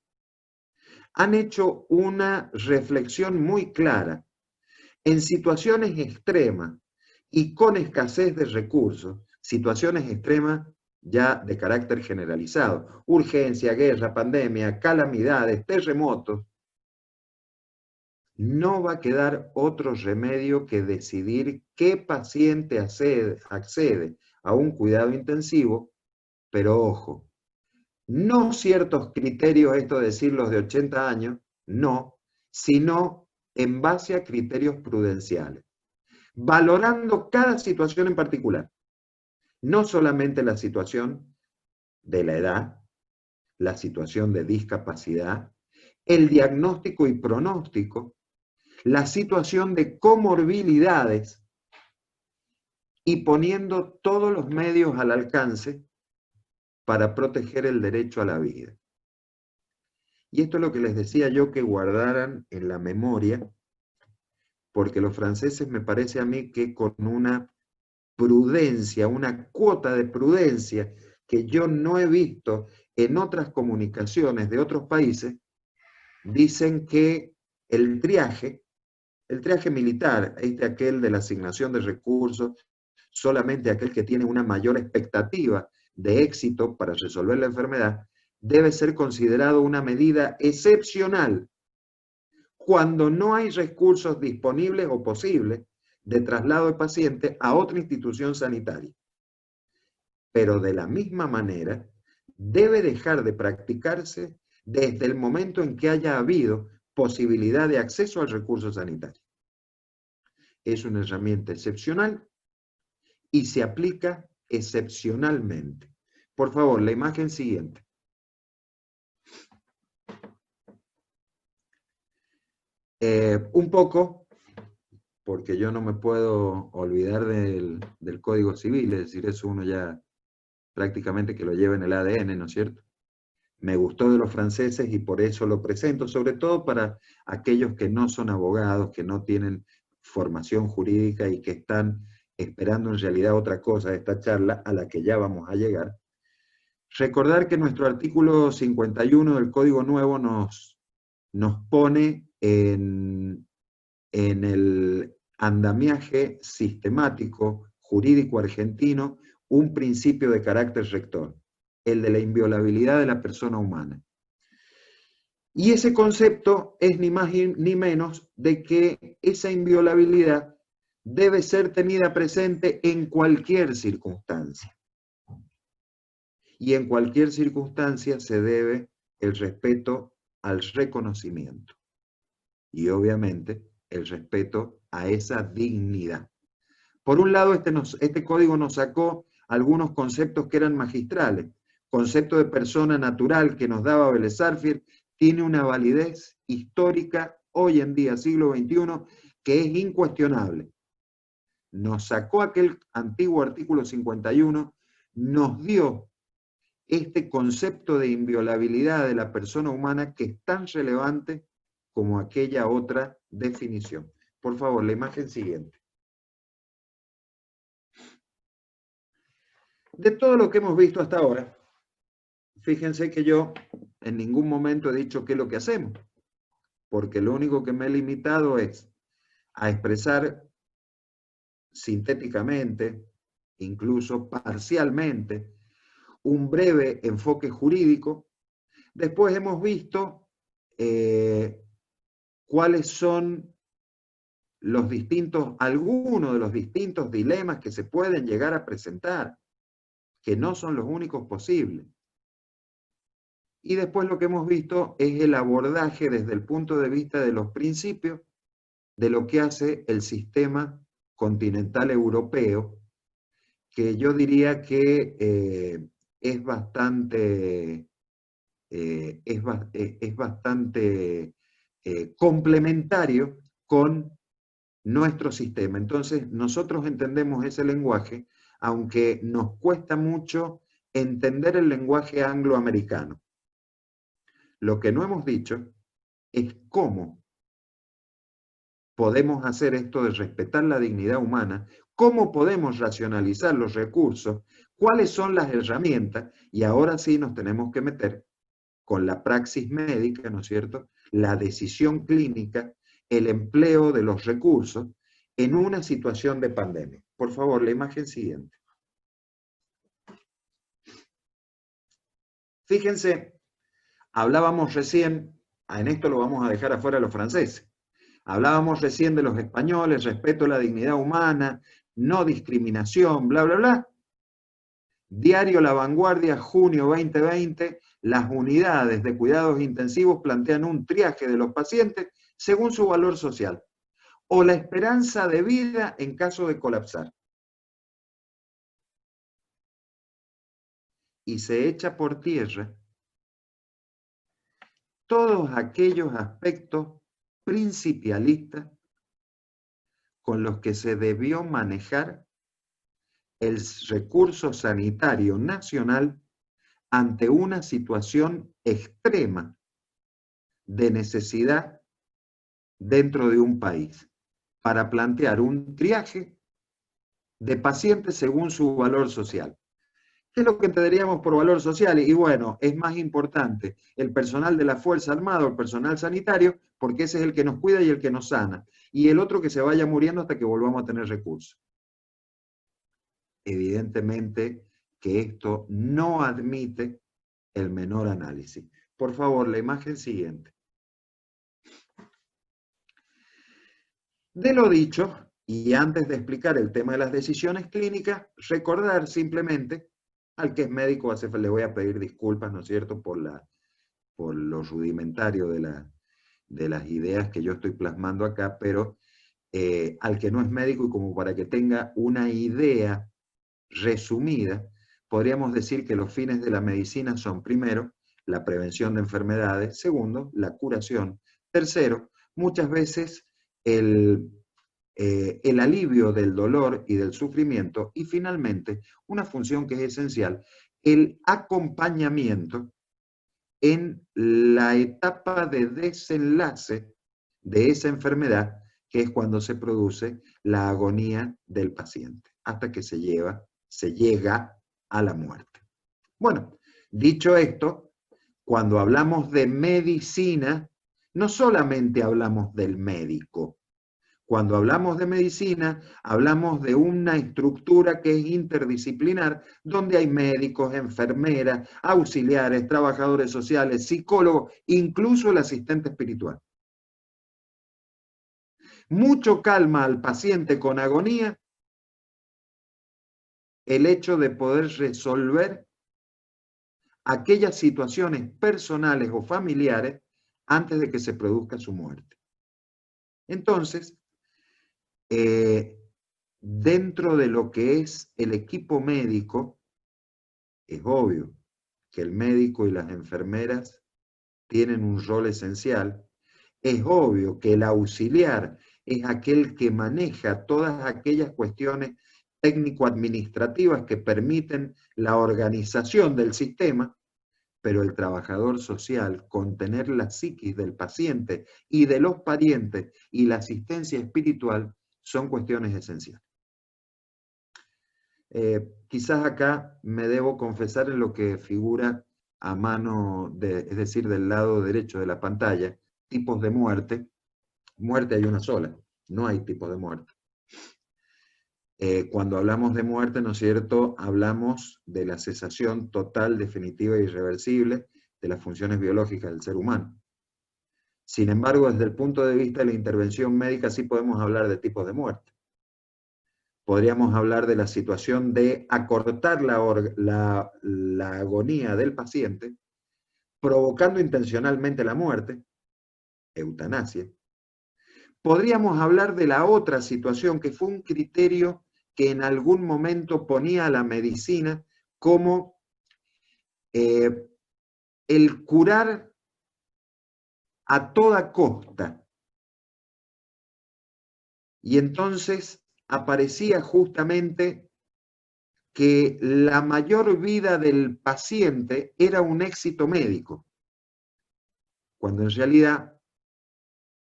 han hecho una reflexión muy clara. En situaciones extremas y con escasez de recursos, situaciones extremas ya de carácter generalizado, urgencia, guerra, pandemia, calamidades, terremotos, no va a quedar otro remedio que decidir qué paciente accede a un cuidado intensivo, pero ojo, no ciertos criterios, esto de decir los de 80 años, no, sino en base a criterios prudenciales, valorando cada situación en particular, no solamente la situación de la edad, la situación de discapacidad, el diagnóstico y pronóstico, la situación de comorbilidades y poniendo todos los medios al alcance para proteger el derecho a la vida. Y esto es lo que les decía yo que guardaran en la memoria, porque los franceses me parece a mí que con una prudencia, una cuota de prudencia que yo no he visto en otras comunicaciones de otros países, dicen que el triaje militar, aquel de la asignación de recursos, solamente aquel que tiene una mayor expectativa de éxito para resolver la enfermedad, debe ser considerado una medida excepcional cuando no hay recursos disponibles o posibles de traslado de paciente a otra institución sanitaria. Pero de la misma manera, debe dejar de practicarse desde el momento en que haya habido posibilidad de acceso al recurso sanitario. Es una herramienta excepcional y se aplica excepcionalmente. Por favor, la imagen siguiente. Un poco, porque yo no me puedo olvidar del Código Civil, es decir, eso uno ya prácticamente que lo lleva en el ADN, ¿no es cierto? Me gustó de los franceses y por eso lo presento, sobre todo para aquellos que no son abogados, que no tienen formación jurídica y que están esperando en realidad otra cosa de esta charla a la que ya vamos a llegar. Recordar que nuestro artículo 51 del Código Nuevo nos pone en el andamiaje sistemático jurídico argentino un principio de carácter rector, el de la inviolabilidad de la persona humana. Y ese concepto es ni más ni menos de que esa inviolabilidad debe ser tenida presente en cualquier circunstancia. Y en cualquier circunstancia se debe el respeto al reconocimiento. Y obviamente el respeto a esa dignidad. Por un lado, este código nos sacó algunos conceptos que eran magistrales. Concepto de persona natural que nos daba Vélez Sarsfield tiene una validez histórica hoy en día, siglo XXI, que es incuestionable. Nos sacó aquel antiguo artículo 51, nos dio este concepto de inviolabilidad de la persona humana que es tan relevante como aquella otra definición. Por favor, la imagen siguiente. De todo lo que hemos visto hasta ahora, fíjense que yo en ningún momento he dicho qué es lo que hacemos, porque lo único que me he limitado es a expresar sintéticamente, incluso parcialmente, un breve enfoque jurídico. Después hemos visto cuáles son algunos de los distintos dilemas que se pueden llegar a presentar, que no son los únicos posibles. Y después lo que hemos visto es el abordaje desde el punto de vista de los principios de lo que hace el sistema continental europeo, que yo diría que es bastante complementario con nuestro sistema. Entonces, nosotros entendemos ese lenguaje aunque nos cuesta mucho entender el lenguaje angloamericano. Lo que no hemos dicho es cómo podemos hacer esto de respetar la dignidad humana, cómo podemos racionalizar los recursos, cuáles son las herramientas, y ahora sí nos tenemos que meter con la praxis médica, ¿no es cierto?, la decisión clínica, el empleo de los recursos en una situación de pandemia. Por favor, la imagen siguiente. Fíjense, hablábamos recién, en esto lo vamos a dejar afuera a los franceses, hablábamos recién de los españoles, respeto a la dignidad humana, no discriminación, bla, bla, bla. Diario La Vanguardia, junio 2020, las unidades de cuidados intensivos plantean un triaje de los pacientes según su valor social o la esperanza de vida en caso de colapsar. Y se echa por tierra todos aquellos aspectos principialistas con los que se debió manejar el recurso sanitario nacional ante una situación extrema de necesidad dentro de un país, para plantear un triaje de pacientes según su valor social. ¿Qué es lo que entenderíamos por valor social? Y bueno, es más importante el personal de la Fuerza Armada o el personal sanitario, porque ese es el que nos cuida y el que nos sana, y el otro que se vaya muriendo hasta que volvamos a tener recursos. Evidentemente que esto no admite el menor análisis. Por favor, la imagen siguiente. De lo dicho, y antes de explicar el tema de las decisiones clínicas, recordar simplemente, al que es médico le voy a pedir disculpas, ¿no es cierto?, por lo rudimentario de las ideas que yo estoy plasmando acá, pero al que no es médico, y como para que tenga una idea resumida, podríamos decir que los fines de la medicina son, primero, la prevención de enfermedades; segundo, la curación; tercero, muchas veces el alivio del dolor y del sufrimiento; y finalmente, una función que es esencial, el acompañamiento en la etapa de desenlace de esa enfermedad, que es cuando se produce la agonía del paciente, hasta que se llega a la muerte. Bueno, dicho esto, cuando hablamos de medicina, no solamente hablamos del médico. Cuando hablamos de medicina, hablamos de una estructura que es interdisciplinar, donde hay médicos, enfermeras, auxiliares, trabajadores sociales, psicólogos, incluso el asistente espiritual. Mucho calma al paciente con agonía el hecho de poder resolver aquellas situaciones personales o familiares antes de que se produzca su muerte. Entonces, dentro de lo que es el equipo médico, es obvio que el médico y las enfermeras tienen un rol esencial. Es obvio que el auxiliar es aquel que maneja todas aquellas cuestiones técnico-administrativas que permiten la organización del sistema, pero el trabajador social, con tener la psiquis del paciente y de los parientes y la asistencia espiritual, son cuestiones esenciales. Quizás acá me debo confesar en lo que figura a mano, es decir, del lado derecho de la pantalla, tipos de muerte. Muerte hay una sola, no hay tipos de muerte. Cuando hablamos de muerte, ¿no es cierto?, hablamos de la cesación total, definitiva e irreversible de las funciones biológicas del ser humano. Sin embargo, desde el punto de vista de la intervención médica, sí podemos hablar de tipos de muerte. Podríamos hablar de la situación de acortar la agonía del paciente, provocando intencionalmente la muerte, eutanasia. Podríamos hablar de la otra situación, que fue un criterio que en algún momento ponía a la medicina como el curar a toda costa. Y entonces aparecía justamente que la mayor vida del paciente era un éxito médico, cuando en realidad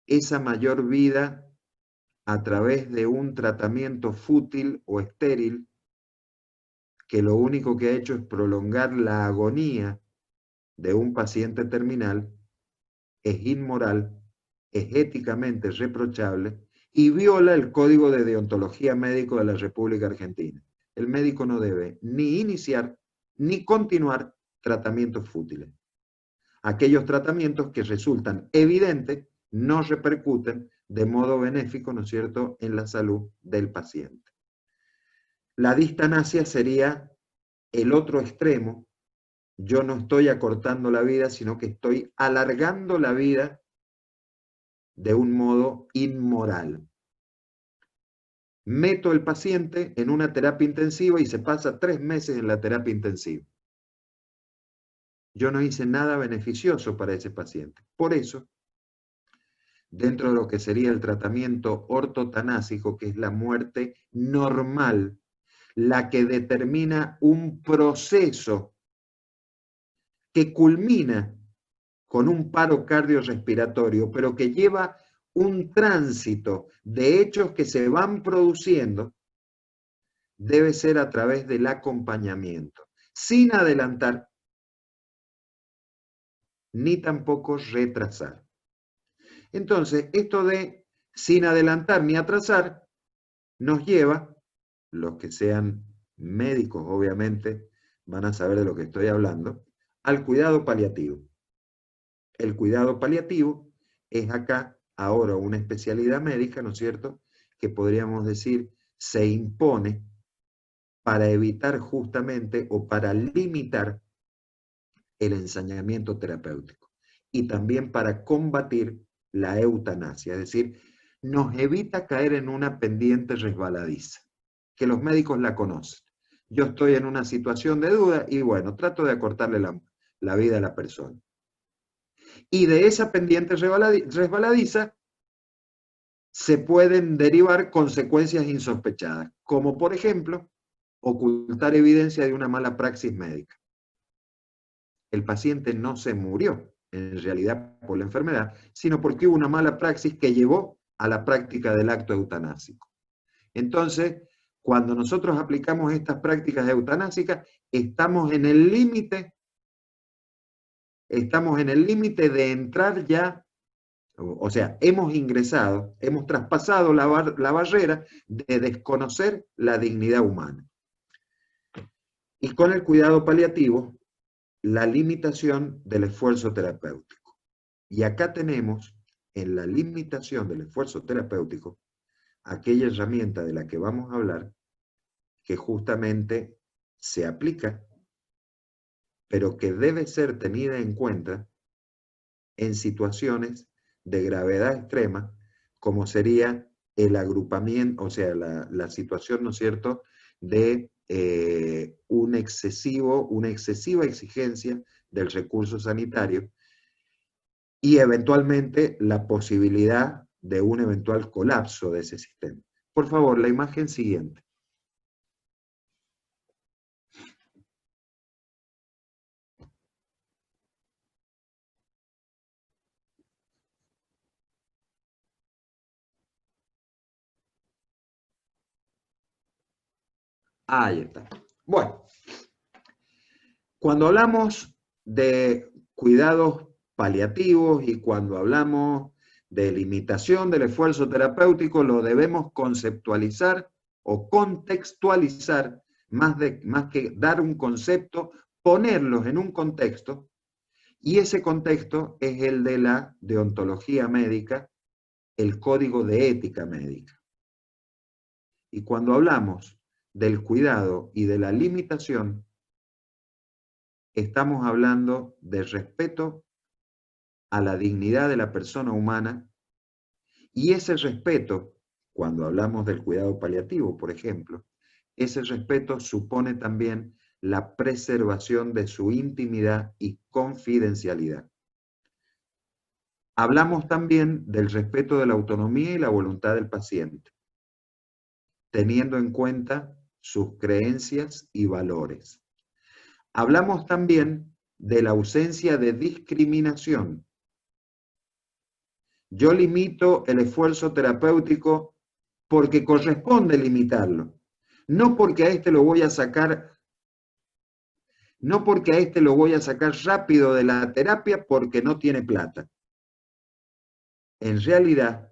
esa mayor vida a través de un tratamiento fútil o estéril, que lo único que ha hecho es prolongar la agonía de un paciente terminal, es inmoral, es éticamente reprochable y viola el Código de Deontología Médico de la República Argentina. El médico no debe ni iniciar ni continuar tratamientos fútiles. Aquellos tratamientos que resultan evidentes no repercuten de modo benéfico, ¿no es cierto?, en la salud del paciente. La distanasia sería el otro extremo. Yo no estoy acortando la vida, sino que estoy alargando la vida de un modo inmoral. Meto al paciente en una terapia intensiva y se pasa 3 meses en la terapia intensiva. Yo no hice nada beneficioso para ese paciente. Por eso, dentro de lo que sería el tratamiento ortotanásico, que es la muerte normal, la que determina un proceso que culmina con un paro cardiorrespiratorio, pero que lleva un tránsito de hechos que se van produciendo, debe ser a través del acompañamiento, sin adelantar ni tampoco retrasar. Entonces, esto de sin adelantar ni atrasar nos lleva, los que sean médicos obviamente van a saber de lo que estoy hablando, al cuidado paliativo. El cuidado paliativo es acá ahora una especialidad médica, ¿no es cierto?, que podríamos decir se impone para evitar justamente o para limitar el ensañamiento terapéutico y también para combatir la eutanasia, es decir, nos evita caer en una pendiente resbaladiza, que los médicos la conocen. Yo estoy en una situación de duda y bueno, trato de acortarle la vida a la persona. Y de esa pendiente resbaladiza se pueden derivar consecuencias insospechadas, como por ejemplo, ocultar evidencia de una mala praxis médica. El paciente no se murió, en realidad por la enfermedad, sino porque hubo una mala praxis que llevó a la práctica del acto eutanásico. Entonces, cuando nosotros aplicamos estas prácticas eutanásicas, estamos en el límite de entrar ya, o sea, hemos ingresado, hemos traspasado la barrera de desconocer la dignidad humana. Y con el cuidado paliativo, la limitación del esfuerzo terapéutico. Y acá tenemos, en la limitación del esfuerzo terapéutico, aquella herramienta de la que vamos a hablar, que justamente se aplica, pero que debe ser tenida en cuenta en situaciones de gravedad extrema, como sería el agrupamiento, o sea, la situación, ¿no es cierto?, de una excesiva exigencia del recurso sanitario y eventualmente la posibilidad de un eventual colapso de ese sistema. Por favor, la imagen siguiente. Ahí está. Bueno, cuando hablamos de cuidados paliativos y cuando hablamos de limitación del esfuerzo terapéutico, lo debemos conceptualizar o contextualizar, más que dar un concepto, ponerlos en un contexto, y ese contexto es el de la deontología médica, el código de ética médica. Y cuando hablamos del cuidado y de la limitación, estamos hablando de respeto a la dignidad de la persona humana, y ese respeto, cuando hablamos del cuidado paliativo, por ejemplo, ese respeto supone también la preservación de su intimidad y confidencialidad. Hablamos también del respeto de la autonomía y la voluntad del paciente, teniendo en cuenta sus creencias y valores. Hablamos también de la ausencia de discriminación. Yo limito el esfuerzo terapéutico porque corresponde limitarlo, no porque a este lo voy a sacar, no porque a este lo voy a sacar rápido de la terapia porque no tiene plata. En realidad,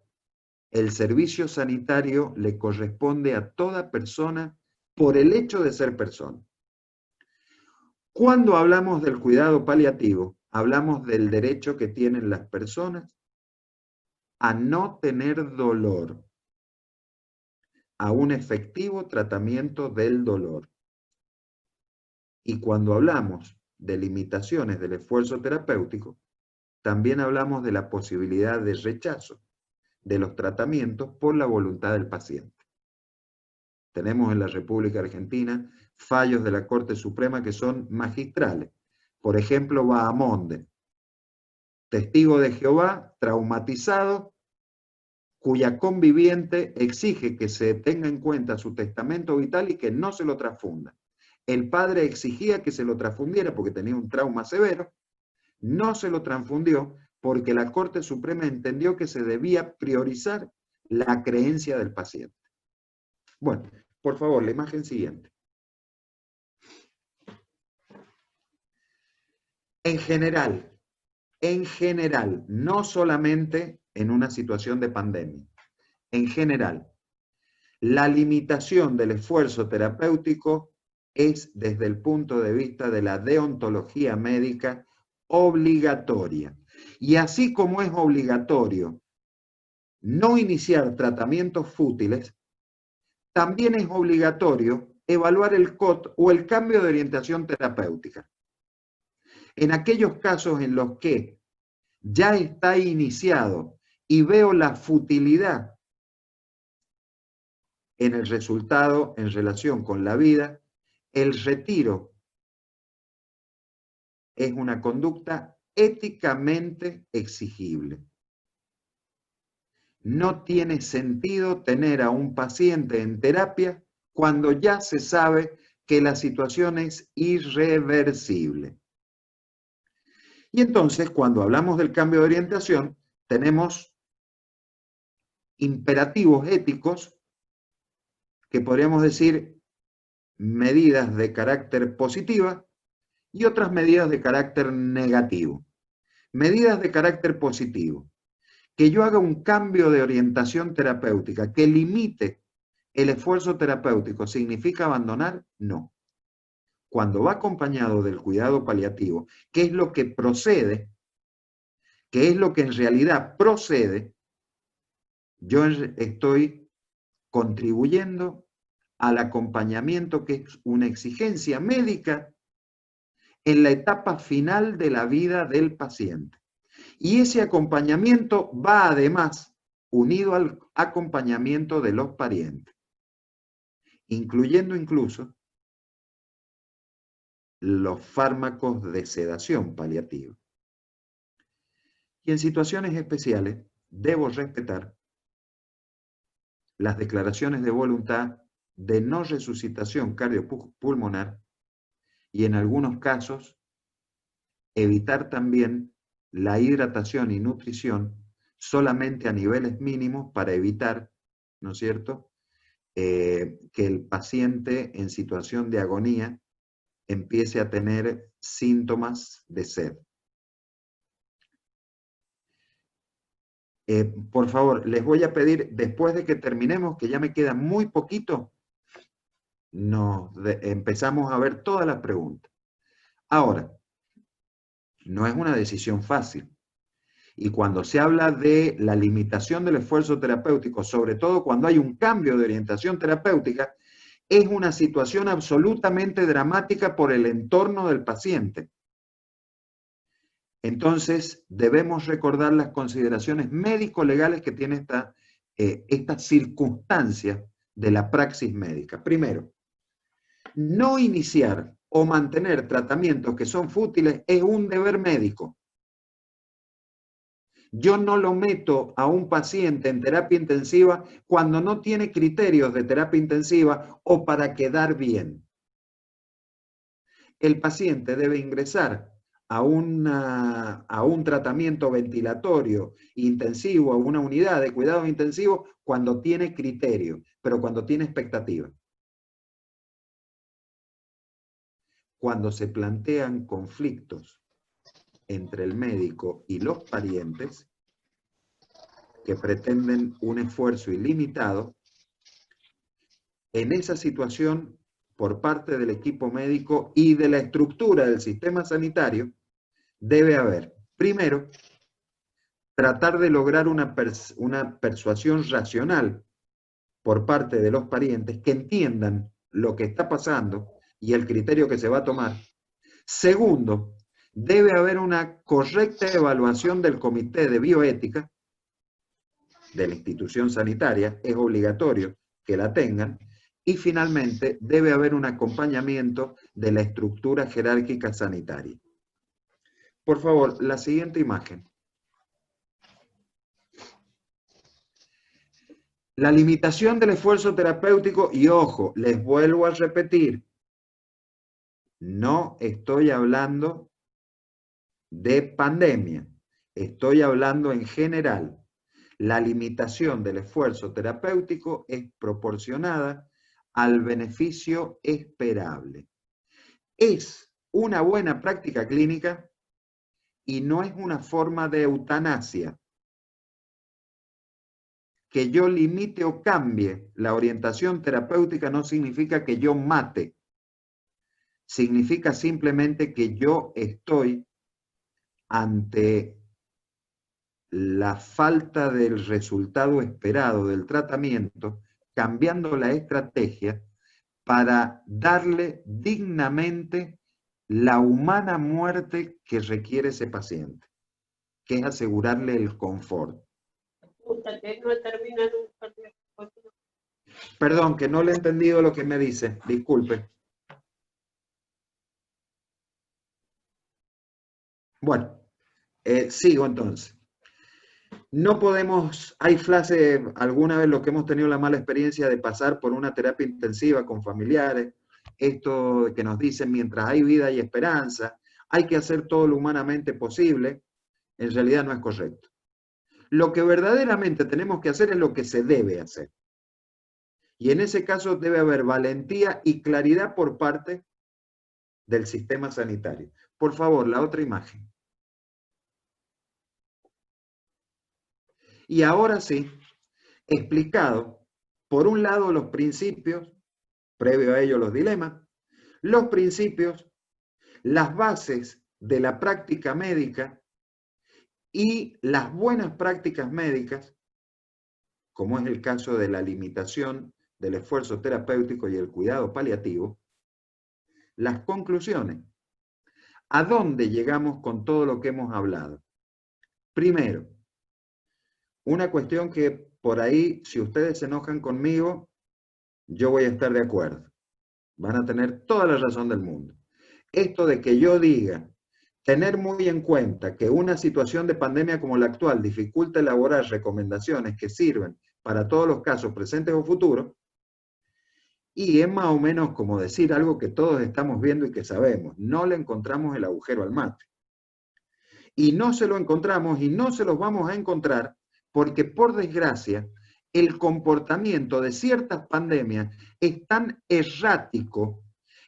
el servicio sanitario le corresponde a toda persona por el hecho de ser persona. Cuando hablamos del cuidado paliativo, hablamos del derecho que tienen las personas a no tener dolor, a un efectivo tratamiento del dolor. Y cuando hablamos de limitaciones del esfuerzo terapéutico, también hablamos de la posibilidad de rechazo de los tratamientos por la voluntad del paciente. Tenemos en la República Argentina fallos de la Corte Suprema que son magistrales. Por ejemplo, Bahamonde, testigo de Jehová, traumatizado, cuya conviviente exige que se tenga en cuenta su testamento vital y que no se lo transfunda. El padre exigía que se lo transfundiera porque tenía un trauma severo, no se lo transfundió porque la Corte Suprema entendió que se debía priorizar la creencia del paciente. Bueno, por favor, la imagen siguiente. En general, no solamente en una situación de pandemia, en general, la limitación del esfuerzo terapéutico es, desde el punto de vista de la deontología médica, obligatoria. Y así como es obligatorio no iniciar tratamientos fútiles, también es obligatorio evaluar el COT o el cambio de orientación terapéutica. En aquellos casos en los que ya está iniciado y veo la futilidad en el resultado en relación con la vida, el retiro es una conducta éticamente exigible. No tiene sentido tener a un paciente en terapia cuando ya se sabe que la situación es irreversible. Y entonces, cuando hablamos del cambio de orientación, tenemos imperativos éticos que podríamos decir medidas de carácter positiva y otras medidas de carácter negativo. Medidas de carácter positivo. Que yo haga un cambio de orientación terapéutica que limite el esfuerzo terapéutico, ¿significa abandonar? No. Cuando va acompañado del cuidado paliativo, ¿qué es lo que procede? ¿Qué es lo que en realidad procede? Yo estoy contribuyendo al acompañamiento que es una exigencia médica en la etapa final de la vida del paciente. Y ese acompañamiento va además unido al acompañamiento de los parientes, incluyendo incluso los fármacos de sedación paliativa. Y en situaciones especiales debo respetar las declaraciones de voluntad de no resucitación cardiopulmonar y en algunos casos evitar también la hidratación y nutrición solamente a niveles mínimos para evitar, ¿no es cierto?, que el paciente en situación de agonía empiece a tener síntomas de sed. Por favor, les voy a pedir, después de que terminemos, que ya me queda muy poquito, empezamos a ver todas las preguntas. Ahora, no es una decisión fácil. Y cuando se habla de la limitación del esfuerzo terapéutico, sobre todo cuando hay un cambio de orientación terapéutica, es una situación absolutamente dramática por el entorno del paciente. Entonces, debemos recordar las consideraciones médico-legales que tiene esta circunstancia de la praxis médica. Primero, no iniciar o mantener tratamientos que son fútiles es un deber médico. Yo no lo meto a un paciente en terapia intensiva cuando no tiene criterios de terapia intensiva o para quedar bien. El paciente debe ingresar a un tratamiento ventilatorio intensivo, a una unidad de cuidados intensivos, cuando tiene criterio, pero cuando tiene expectativa. Cuando se plantean conflictos entre el médico y los parientes que pretenden un esfuerzo ilimitado, en esa situación, por parte del equipo médico y de la estructura del sistema sanitario, debe haber, primero, tratar de lograr una persuasión racional por parte de los parientes que entiendan lo que está pasando y el criterio que se va a tomar. Segundo, debe haber una correcta evaluación del comité de bioética de la institución sanitaria, es obligatorio que la tengan. Y finalmente, debe haber un acompañamiento de la estructura jerárquica sanitaria. Por favor, la siguiente imagen. La limitación del esfuerzo terapéutico, y ojo, les vuelvo a repetir, no estoy hablando de pandemia, estoy hablando en general. La limitación del esfuerzo terapéutico es proporcionada al beneficio esperable. Es una buena práctica clínica y no es una forma de eutanasia. Que yo limite o cambie la orientación terapéutica no significa que yo mate. Significa simplemente que yo estoy ante la falta del resultado esperado del tratamiento, cambiando la estrategia para darle dignamente la humana muerte que requiere ese paciente, que es asegurarle el confort. Perdón, que no le he entendido lo que me dice, disculpe. Bueno, sigo entonces. No podemos, hay frases, alguna vez los que hemos tenido la mala experiencia de pasar por una terapia intensiva con familiares, esto que nos dicen mientras hay vida y esperanza, hay que hacer todo lo humanamente posible, en realidad no es correcto. Lo que verdaderamente tenemos que hacer es lo que se debe hacer. Y en ese caso debe haber valentía y claridad por parte del sistema sanitario. Por favor, la otra imagen. Y ahora sí, explicado, por un lado los principios, previo a ello los dilemas, los principios, las bases de la práctica médica y las buenas prácticas médicas, como es el caso de la limitación del esfuerzo terapéutico y el cuidado paliativo. Las conclusiones. ¿A dónde llegamos con todo lo que hemos hablado? Primero, una cuestión que por ahí, si ustedes se enojan conmigo, yo voy a estar de acuerdo. Van a tener toda la razón del mundo. Esto de que yo diga, tener muy en cuenta que una situación de pandemia como la actual dificulta elaborar recomendaciones que sirven para todos los casos presentes o futuros, y es más o menos como decir algo que todos estamos viendo y que sabemos, no le encontramos el agujero al mate. Y no se lo encontramos y no se los vamos a encontrar porque, por desgracia, el comportamiento de ciertas pandemias es tan errático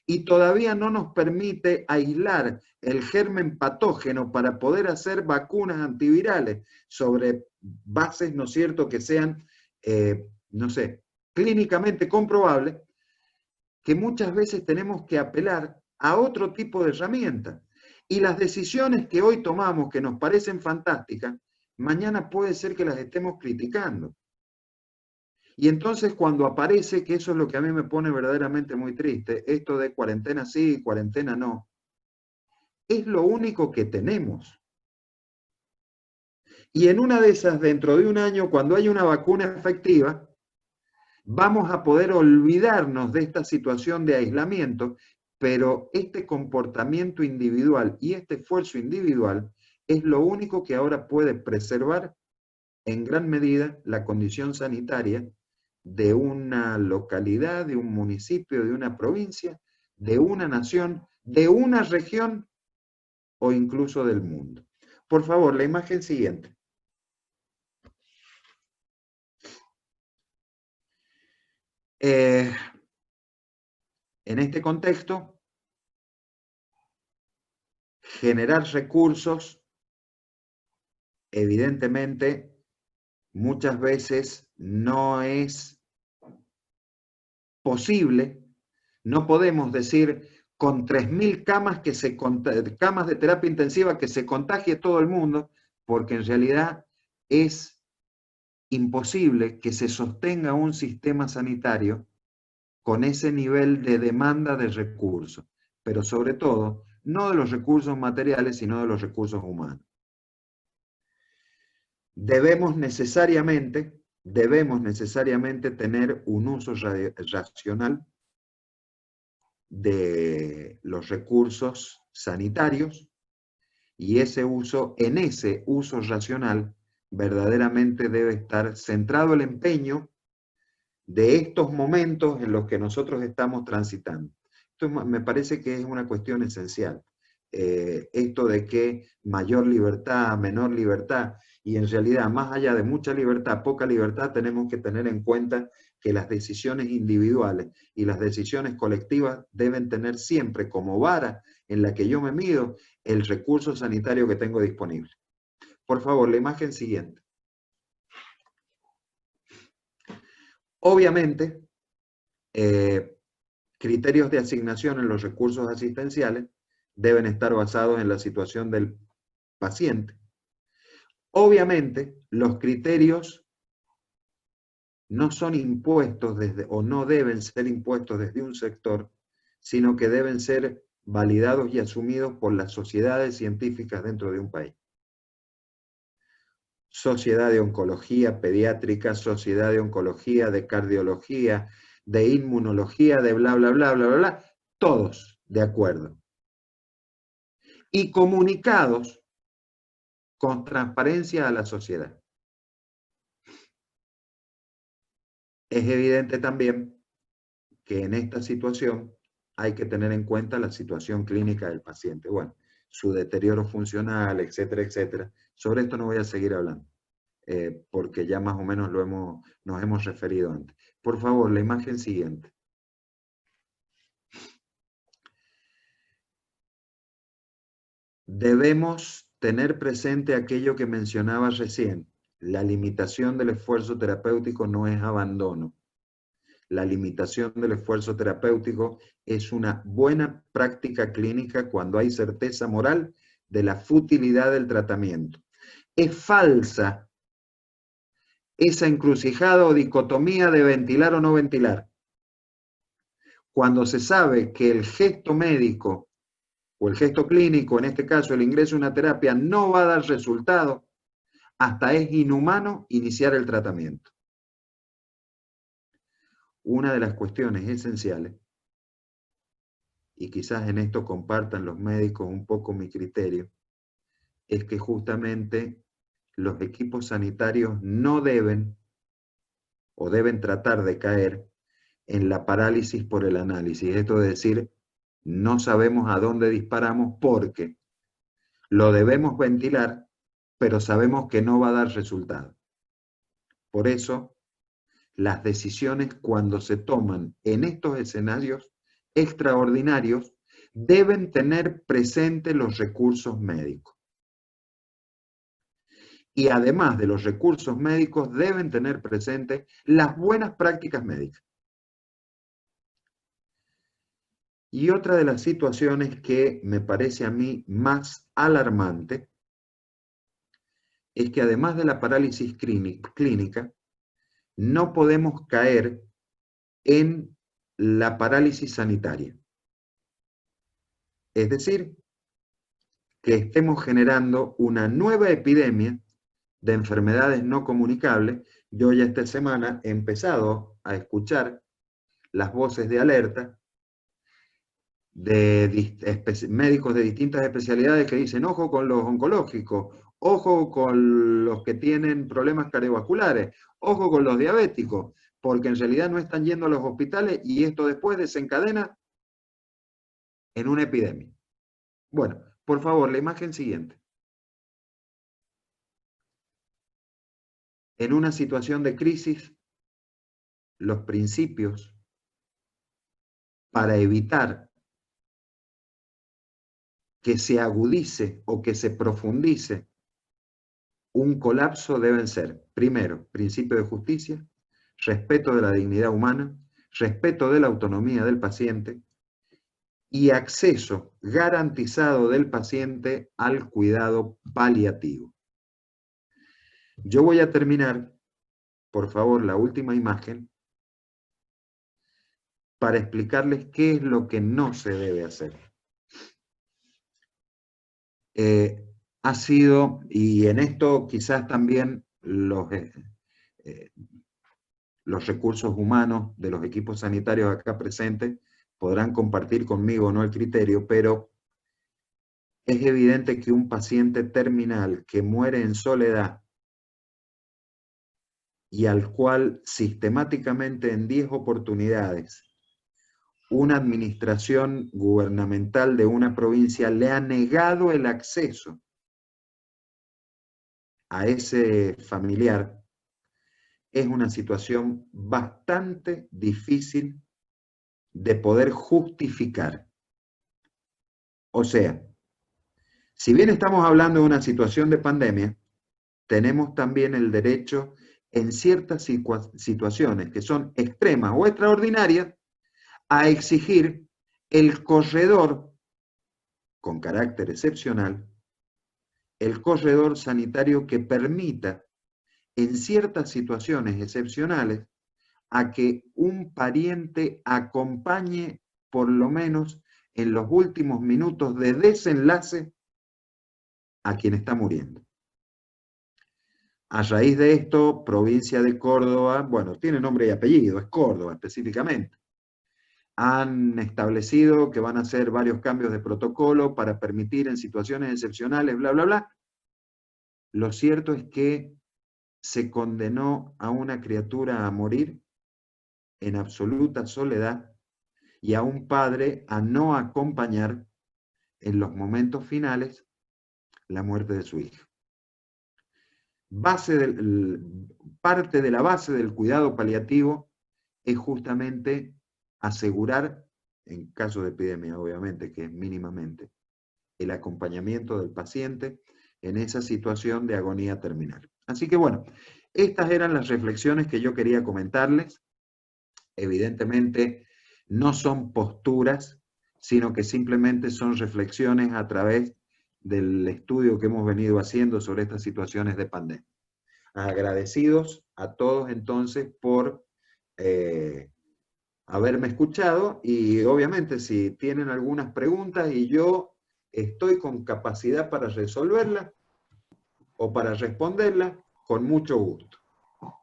y todavía no nos permite aislar el germen patógeno para poder hacer vacunas antivirales sobre bases, ¿no es cierto?, que sean, no sé, clínicamente comprobables, que muchas veces tenemos que apelar a otro tipo de herramientas. Y las decisiones que hoy tomamos, que nos parecen fantásticas, mañana puede ser que las estemos criticando. Y entonces cuando aparece, que eso es lo que a mí me pone verdaderamente muy triste, esto de cuarentena sí, cuarentena no, es lo único que tenemos. Y en una de esas, dentro de un año, cuando haya una vacuna efectiva, vamos a poder olvidarnos de esta situación de aislamiento, pero este comportamiento individual y este esfuerzo individual es lo único que ahora puede preservar en gran medida la condición sanitaria de una localidad, de un municipio, de una provincia, de una nación, de una región o incluso del mundo. Por favor, la imagen siguiente. En este contexto, generar recursos, evidentemente, muchas veces no es posible. No podemos decir con 3.000 camas, camas de terapia intensiva que se contagie todo el mundo, porque en realidad es imposible que se sostenga un sistema sanitario con ese nivel de demanda de recursos, pero sobre todo, no de los recursos materiales, sino de los recursos humanos. Debemos necesariamente tener un uso racional de los recursos sanitarios, y en ese uso racional verdaderamente debe estar centrado el empeño de estos momentos en los que nosotros estamos transitando. Esto me parece que es una cuestión esencial. Esto de que mayor libertad, menor libertad, y en realidad más allá de mucha libertad, poca libertad, tenemos que tener en cuenta que las decisiones individuales y las decisiones colectivas deben tener siempre como vara en la que yo me mido el recurso sanitario que tengo disponible. Por favor, la imagen siguiente. Obviamente, criterios de asignación en los recursos asistenciales deben estar basados en la situación del paciente. Obviamente, los criterios no son impuestos o no deben ser impuestos desde un sector, sino que deben ser validados y asumidos por las sociedades científicas dentro de un país. Sociedad de Oncología Pediátrica, Sociedad de Oncología, de Cardiología, de Inmunología, de bla, bla, bla, bla, bla, bla, todos de acuerdo. Y comunicados con transparencia a la sociedad. Es evidente también que en esta situación hay que tener en cuenta la situación clínica del paciente. Bueno, su deterioro funcional, etcétera, etcétera. Sobre esto no voy a seguir hablando, porque ya más o menos nos hemos referido antes. Por favor, la imagen siguiente. Debemos tener presente aquello que mencionaba recién. La limitación del esfuerzo terapéutico no es abandono. La limitación del esfuerzo terapéutico es una buena práctica clínica cuando hay certeza moral de la futilidad del tratamiento. Es falsa esa encrucijada o dicotomía de ventilar o no ventilar. Cuando se sabe que el gesto médico o el gesto clínico, en este caso el ingreso a una terapia, no va a dar resultado, hasta es inhumano iniciar el tratamiento. Una de las cuestiones esenciales, y quizás en esto compartan los médicos un poco mi criterio, es que justamente los equipos sanitarios no deben o deben tratar de caer en la parálisis por el análisis. Esto es decir, no sabemos a dónde disparamos porque lo debemos ventilar, pero sabemos que no va a dar resultado. Por eso, las decisiones cuando se toman en estos escenarios extraordinarios deben tener presente los recursos médicos. Y además de los recursos médicos deben tener presente las buenas prácticas médicas. Y otra de las situaciones que me parece a mí más alarmante es que además de la parálisis clínica, no podemos caer en la parálisis sanitaria. Es decir, que estemos generando una nueva epidemia de enfermedades no comunicables. Yo ya esta semana he empezado a escuchar las voces de alerta médicos de distintas especialidades que dicen, ojo con los oncológicos, ojo con los que tienen problemas cardiovasculares, ojo con los diabéticos, porque en realidad no están yendo a los hospitales y esto después desencadena en una epidemia. Bueno, por favor, la imagen siguiente. En una situación de crisis, los principios para evitar que se agudice o que se profundice un colapso deben ser, primero, principio de justicia, respeto de la dignidad humana, respeto de la autonomía del paciente y acceso garantizado del paciente al cuidado paliativo. Yo voy a terminar, por favor, la última imagen, para explicarles qué es lo que no se debe hacer. Ha sido, y en esto quizás también los recursos humanos de los equipos sanitarios acá presentes podrán compartir conmigo o no el criterio, pero es evidente que un paciente terminal que muere en soledad y al cual sistemáticamente en 10 oportunidades una administración gubernamental de una provincia le ha negado el acceso a ese familiar, es una situación bastante difícil de poder justificar. O sea, si bien estamos hablando de una situación de pandemia, tenemos también el derecho en ciertas situaciones que son extremas o extraordinarias a exigir el corredor, con carácter excepcional, el corredor sanitario que permita en ciertas situaciones excepcionales a que un pariente acompañe por lo menos en los últimos minutos de desenlace a quien está muriendo. A raíz de esto, provincia de Córdoba, bueno, tiene nombre y apellido, es Córdoba específicamente, han establecido que van a hacer varios cambios de protocolo para permitir en situaciones excepcionales, bla, bla, bla. Lo cierto es que se condenó a una criatura a morir en absoluta soledad y a un padre a no acompañar en los momentos finales la muerte de su hija. Parte de la base del cuidado paliativo es justamente asegurar, en caso de epidemia obviamente, que es mínimamente, el acompañamiento del paciente en esa situación de agonía terminal. Así que bueno, estas eran las reflexiones que yo quería comentarles. Evidentemente no son posturas, sino que simplemente son reflexiones a través del estudio que hemos venido haciendo sobre estas situaciones de pandemia. Agradecidos a todos entonces por haberme escuchado y obviamente si tienen algunas preguntas y yo estoy con capacidad para resolverlas o para responderlas, con mucho gusto.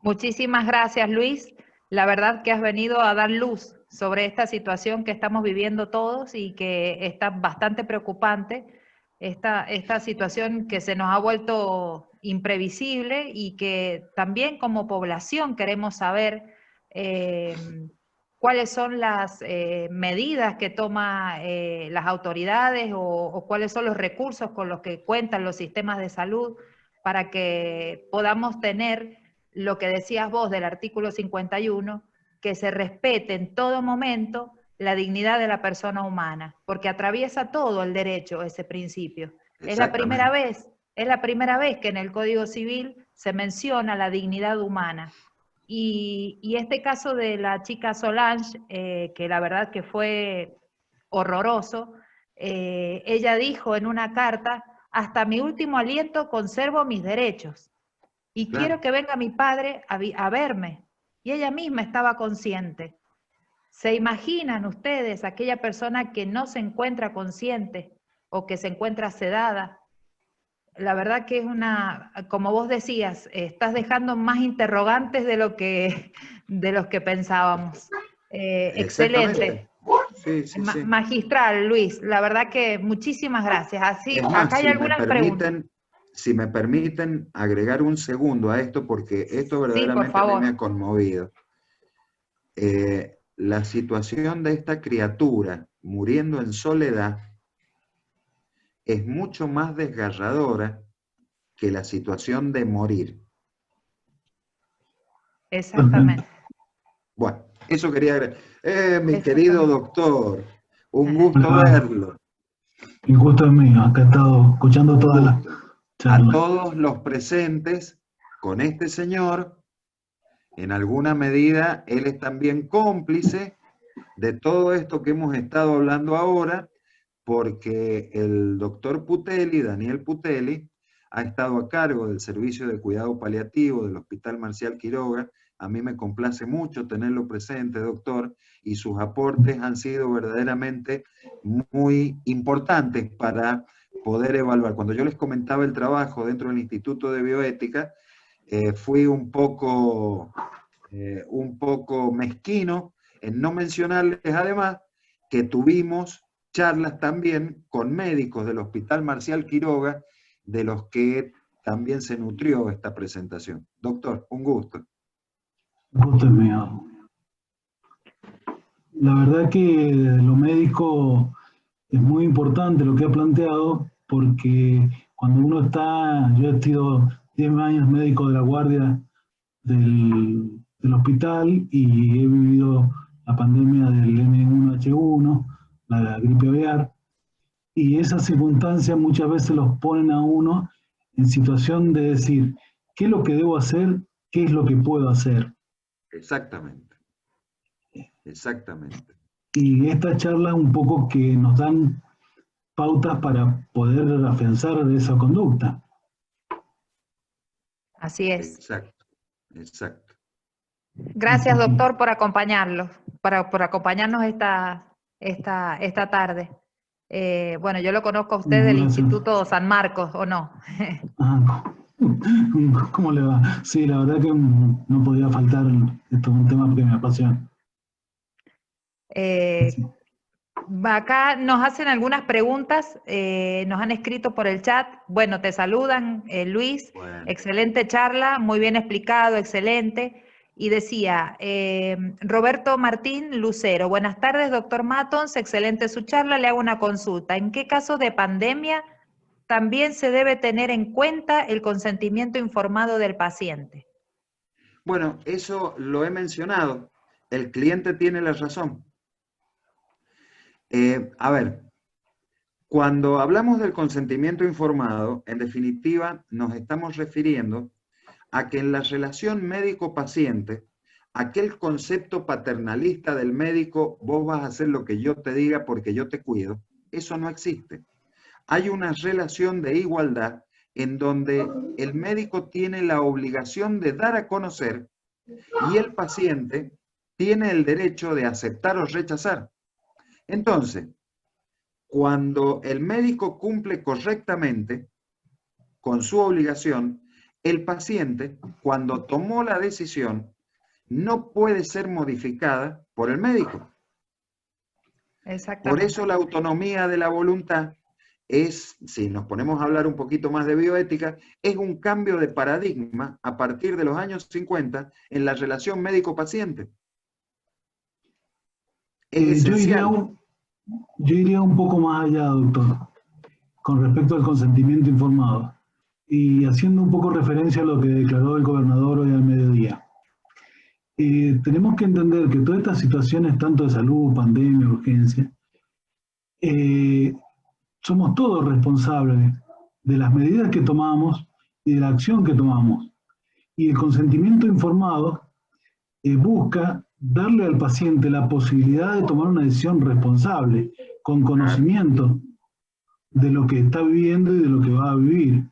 Muchísimas gracias, Luis. La verdad que has venido a dar luz sobre esta situación que estamos viviendo todos y que está bastante preocupante, esta situación que se nos ha vuelto imprevisible y que también como población queremos saber cuáles son las medidas que toman las autoridades o cuáles son los recursos con los que cuentan los sistemas de salud para que podamos tener lo que decías vos del artículo 51, que se respete en todo momento la dignidad de la persona humana, porque atraviesa todo el derecho ese principio. Es la primera vez que en el Código Civil se menciona la dignidad humana. Y este caso de la chica Solange, que la verdad que fue horroroso, ella dijo en una carta, hasta mi último aliento conservo mis derechos. Y claro, quiero que venga mi padre a verme. Y ella misma estaba consciente. ¿Se imaginan ustedes aquella persona que no se encuentra consciente o que se encuentra sedada? La verdad que es como vos decías, estás dejando más interrogantes de los que pensábamos. Excelente. Sí, sí, sí. Magistral, Luis. La verdad que muchísimas gracias. Así, Es más, acá hay algunas preguntas. si me permiten agregar un segundo a esto, porque esto Sí, por verdaderamente a mí me favor. ha conmovido. La situación de esta criatura muriendo en soledad es mucho más desgarradora que la situación de morir. Exactamente. Bueno, eso quería agregar. Mi querido Exactamente. doctor, un ¿Cómo le gusto va? verlo. El gusto es mío. Acá he estado escuchando Un toda la gusto. A charla. todos los presentes con este señor, en alguna medida, él es también cómplice de todo esto que hemos estado hablando ahora, porque el doctor Putelli, Daniel Putelli, ha estado a cargo del servicio de cuidado paliativo del Hospital Marcial Quiroga. A mí me complace mucho tenerlo presente, doctor, y sus aportes han sido verdaderamente muy importantes para poder evaluar. Cuando yo les comentaba el trabajo dentro del Instituto de Bioética, fui un poco mezquino en no mencionarles además que tuvimos charlas también con médicos del Hospital Marcial Quiroga, de los que también se nutrió esta presentación. Doctor, un gusto. El gusto es mío. La verdad que desde lo médico es muy importante lo que ha planteado, porque cuando uno está, yo he sido 10 años médico de la guardia del hospital y he vivido la pandemia del N1H1, la gripe aviar, y esas circunstancias muchas veces los ponen a uno en situación de decir, ¿qué es lo que debo hacer? ¿Qué es lo que puedo hacer? Exactamente, exactamente. Y estas charlas un poco que nos dan pautas para poder afianzar esa conducta. Así es. Exacto, exacto. Gracias, doctor, por acompañarnos, por acompañarnos esta tarde. Bueno, yo lo conozco a usted del Gracias. Instituto San Marcos, ¿o no? Ah, ¿cómo le va? Sí, la verdad que no podía faltar, esto es un tema que me apasiona. Sí. Acá nos hacen algunas preguntas, nos han escrito por el chat. Bueno, te saludan, Luis, Bueno, excelente charla, muy bien explicado, excelente. Y decía, Roberto Martín Lucero, buenas tardes, doctor Matons, excelente su charla, le hago una consulta. ¿En qué casos de pandemia también se debe tener en cuenta el consentimiento informado del paciente? bueno, eso lo he mencionado. El cliente tiene la razón. A ver, cuando hablamos del consentimiento informado, en definitiva nos estamos refiriendo a que en la relación médico-paciente, aquel concepto paternalista del médico, vos vas a hacer lo que yo te diga porque yo te cuido, eso no existe. Hay una relación de igualdad en donde el médico tiene la obligación de dar a conocer y el paciente tiene el derecho de aceptar o rechazar. Entonces, cuando el médico cumple correctamente con su obligación, el paciente, cuando tomó la decisión, no puede ser modificada por el médico. Por Exactamente. eso la autonomía de la voluntad es, si nos ponemos a hablar un poquito más de bioética, es un cambio de paradigma a partir de los años 50 en la relación médico-paciente. Es Yo esencial. iría un poco más allá, doctor, con respecto al consentimiento informado, y haciendo un poco referencia a lo que declaró el gobernador hoy al mediodía. Tenemos que entender que todas estas situaciones, tanto de salud, pandemia, urgencia, somos todos responsables de las medidas que tomamos y de la acción que tomamos. Y el consentimiento informado busca darle al paciente la posibilidad de tomar una decisión responsable, con conocimiento de lo que está viviendo y de lo que va a vivir,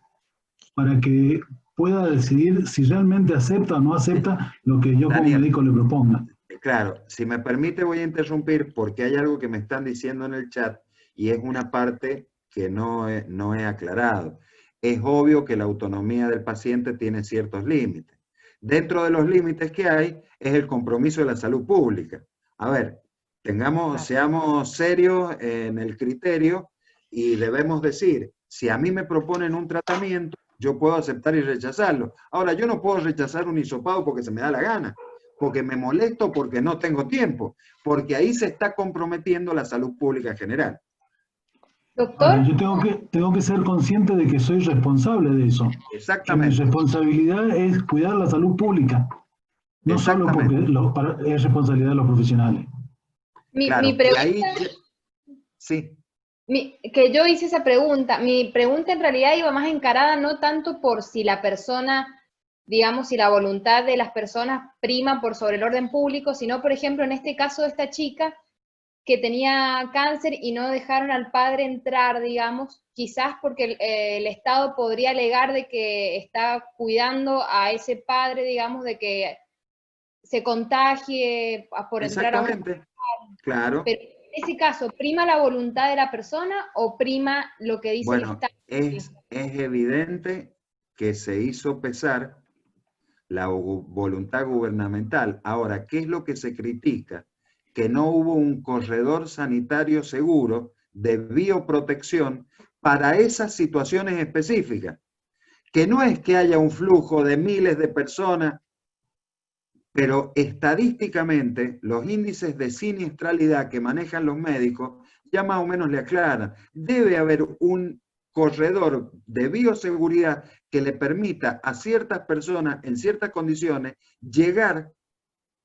para que pueda decidir si realmente acepta o no acepta lo que yo como Daniel, médico le proponga. claro, si me permite voy a interrumpir porque hay algo que me están diciendo en el chat y es una parte que no he aclarado. Es obvio que la autonomía del paciente tiene ciertos límites. Dentro de los límites que hay es el compromiso de la salud pública. A ver, Seamos serios en el criterio y debemos decir, si a mí me proponen un tratamiento, yo puedo aceptar y rechazarlo. Ahora, yo no puedo rechazar un hisopado porque se me da la gana, porque me molesto, porque no tengo tiempo, porque ahí se está comprometiendo la salud pública general. Ahora, Doctor, yo tengo que ser consciente de que soy responsable de eso. Que mi Exactamente, responsabilidad es cuidar la salud pública, no solo porque exactamente. es responsabilidad de los profesionales. mi Claro, y pregunta, ahí, sí, que yo hice esa pregunta, mi pregunta en realidad iba más encarada no tanto por si la persona, digamos, si la voluntad de las personas prima por sobre el orden público, sino, por ejemplo, en este caso de esta chica que tenía cáncer y no dejaron al padre entrar, digamos, quizás porque el Estado podría alegar de que está cuidando a ese padre, digamos, de que se contagie por entrar a un... exactamente, claro. Pero en ese caso, ¿prima la voluntad de la persona o prima lo que dice el Bueno, Estado? es evidente que se hizo pesar la voluntad gubernamental. Ahora, ¿qué es lo que se critica? Que no hubo un corredor sanitario seguro de bioprotección para esas situaciones específicas. Que no es que haya un flujo de miles de personas, pero estadísticamente los índices de siniestralidad que manejan los médicos ya más o menos le aclaran. Debe haber un corredor de bioseguridad que le permita a ciertas personas en ciertas condiciones llegar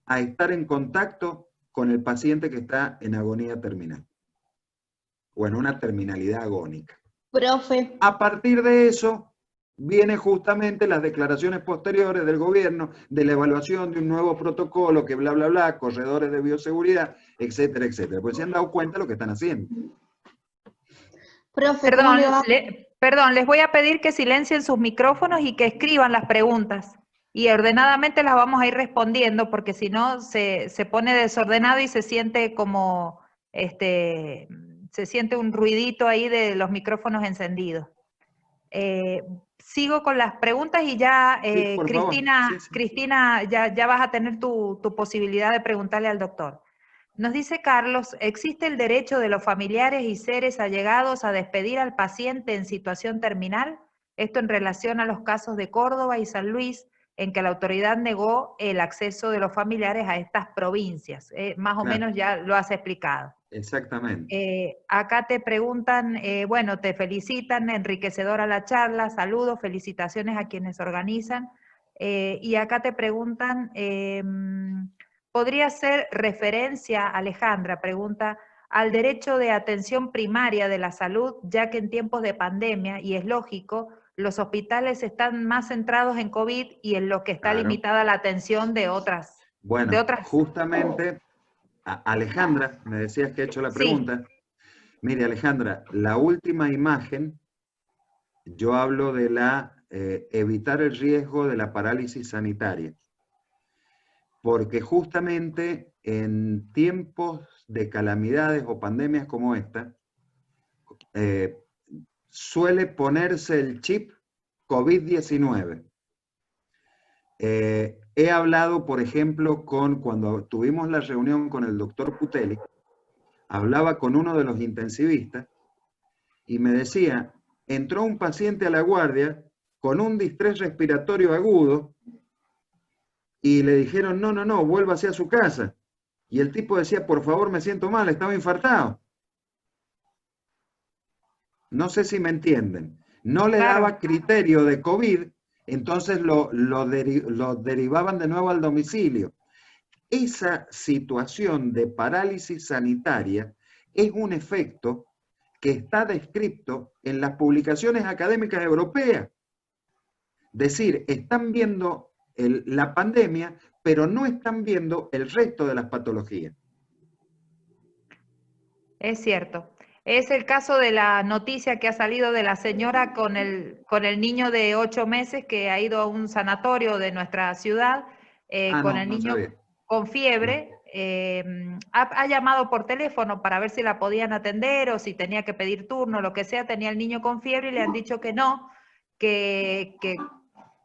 a estar en contacto con el paciente que está en agonía terminal o en una terminalidad agónica. Profe, A partir de eso, vienen justamente las declaraciones posteriores del gobierno de la evaluación de un nuevo protocolo que bla, bla, bla, corredores de bioseguridad, etcétera, etcétera. Pues se han dado cuenta de lo que están haciendo. profe, ¿cómo le va? Perdón, les voy a pedir que silencien sus micrófonos y que escriban las preguntas. Y ordenadamente las vamos a ir respondiendo, porque si no se pone desordenado y se siente como, se siente un ruidito ahí de los micrófonos encendidos. Sigo con las preguntas y ya, Sí, por Cristina, favor. Sí. Cristina, ya vas a tener tu posibilidad de preguntarle al doctor. Nos dice Carlos, ¿existe el derecho de los familiares y seres allegados a despedir al paciente en situación terminal? Esto en relación a los casos de Córdoba y San Luis, en que la autoridad negó el acceso de los familiares a estas provincias. Más o menos ya lo has explicado. Exactamente. Acá te preguntan, bueno, te felicitan, enriquecedora la charla, saludos, felicitaciones a quienes organizan. Y acá te preguntan, ¿podría ser referencia, Alejandra, pregunta, al derecho de atención primaria de la salud, ya que en tiempos de pandemia, y es lógico, los hospitales están más centrados en COVID y en lo que está limitada la atención de otras? Bueno, justamente, Alejandra, me decías que he hecho la pregunta. Sí. Mire, Alejandra, la última imagen, yo hablo de evitar el riesgo de la parálisis sanitaria. Porque justamente en tiempos de calamidades o pandemias como esta, suele ponerse el chip COVID-19. He hablado, por ejemplo, cuando tuvimos la reunión con el doctor Putelli, hablaba con uno de los intensivistas y me decía, entró un paciente a la guardia con un distrés respiratorio agudo y le dijeron, no, vuélvase a su casa. Y el tipo decía, por favor, me siento mal, estaba infartado. No sé si me entienden. No le daba criterio de COVID, entonces lo derivaban de nuevo al domicilio. Esa situación de parálisis sanitaria es un efecto que está descrito en las publicaciones académicas europeas. Es decir, están viendo la pandemia, pero no están viendo el resto de las patologías. Es cierto. Es el caso de la noticia que ha salido de la señora con el niño de 8 meses que ha ido a un sanatorio de nuestra ciudad, con el niño con fiebre. Ha llamado por teléfono para ver si la podían atender o si tenía que pedir turno, lo que sea. Tenía el niño con fiebre y le han dicho que no, que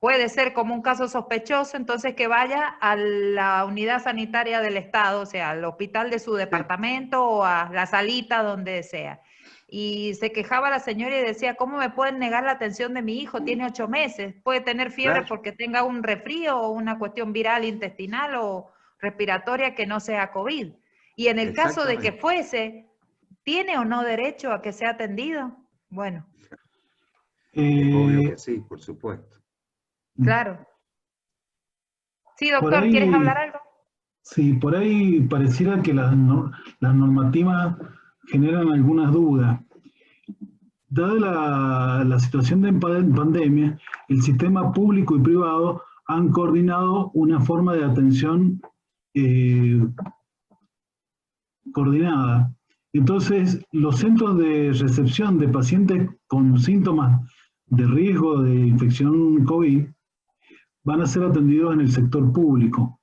puede ser como un caso sospechoso, entonces que vaya a la unidad sanitaria del Estado, o sea, al hospital de su departamento o a la salita donde sea. Y se quejaba la señora y decía, ¿cómo me pueden negar la atención de mi hijo? Tiene 8 meses, puede tener fiebre porque tenga un resfrío o una cuestión viral intestinal o respiratoria que no sea COVID. Y en el caso de que fuese, ¿tiene o no derecho a que sea atendido? Bueno. Es obvio que sí, por supuesto. Claro. Sí, doctor, ahí, ¿quieres hablar algo? Sí, por ahí pareciera que las normativas generan algunas dudas. Dada la situación de pandemia, el sistema público y privado han coordinado una forma de atención coordinada. Entonces, los centros de recepción de pacientes con síntomas de riesgo de infección COVID van a ser atendidos en el sector público.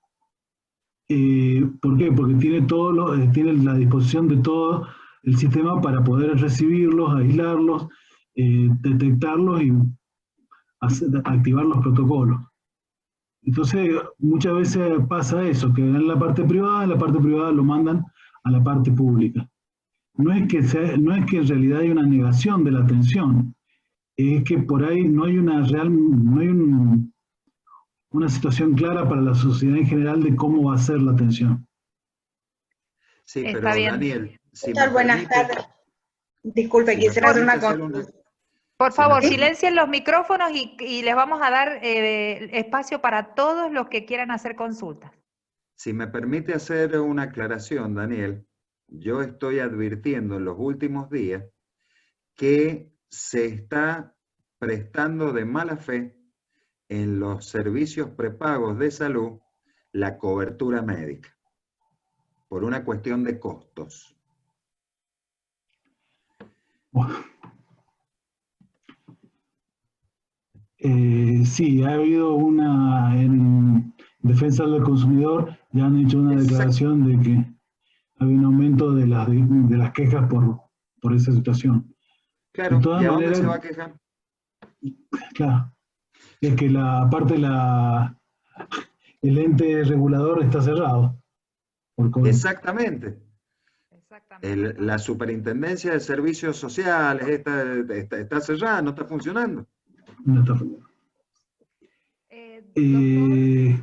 ¿Por qué? Porque tiene la disposición de todo el sistema para poder recibirlos, aislarlos, detectarlos y activar los protocolos. Entonces, muchas veces pasa eso, que en la parte privada lo mandan a la parte pública. No es que en realidad hay una negación de la atención, es que por ahí no hay una situación clara para la sociedad en general de cómo va a ser la atención. Sí, pero Daniel, si me buenas tardes. Disculpe, si quisiera hacer una consulta. Por favor, silencien los micrófonos y les vamos a dar espacio para todos los que quieran hacer consultas. Si me permite hacer una aclaración, Daniel, yo estoy advirtiendo en los últimos días que se está prestando de mala fe en los servicios prepagos de salud la cobertura médica, por una cuestión de costos. Sí, ha habido en defensa del consumidor, ya han hecho una declaración de que hay un aumento de las quejas por esa situación. Claro, ¿y a dónde se va a quejar? Claro, es que el ente regulador está cerrado. Exactamente. La Superintendencia de Servicios Sociales está cerrada, no está funcionando. No está funcionando. Sí.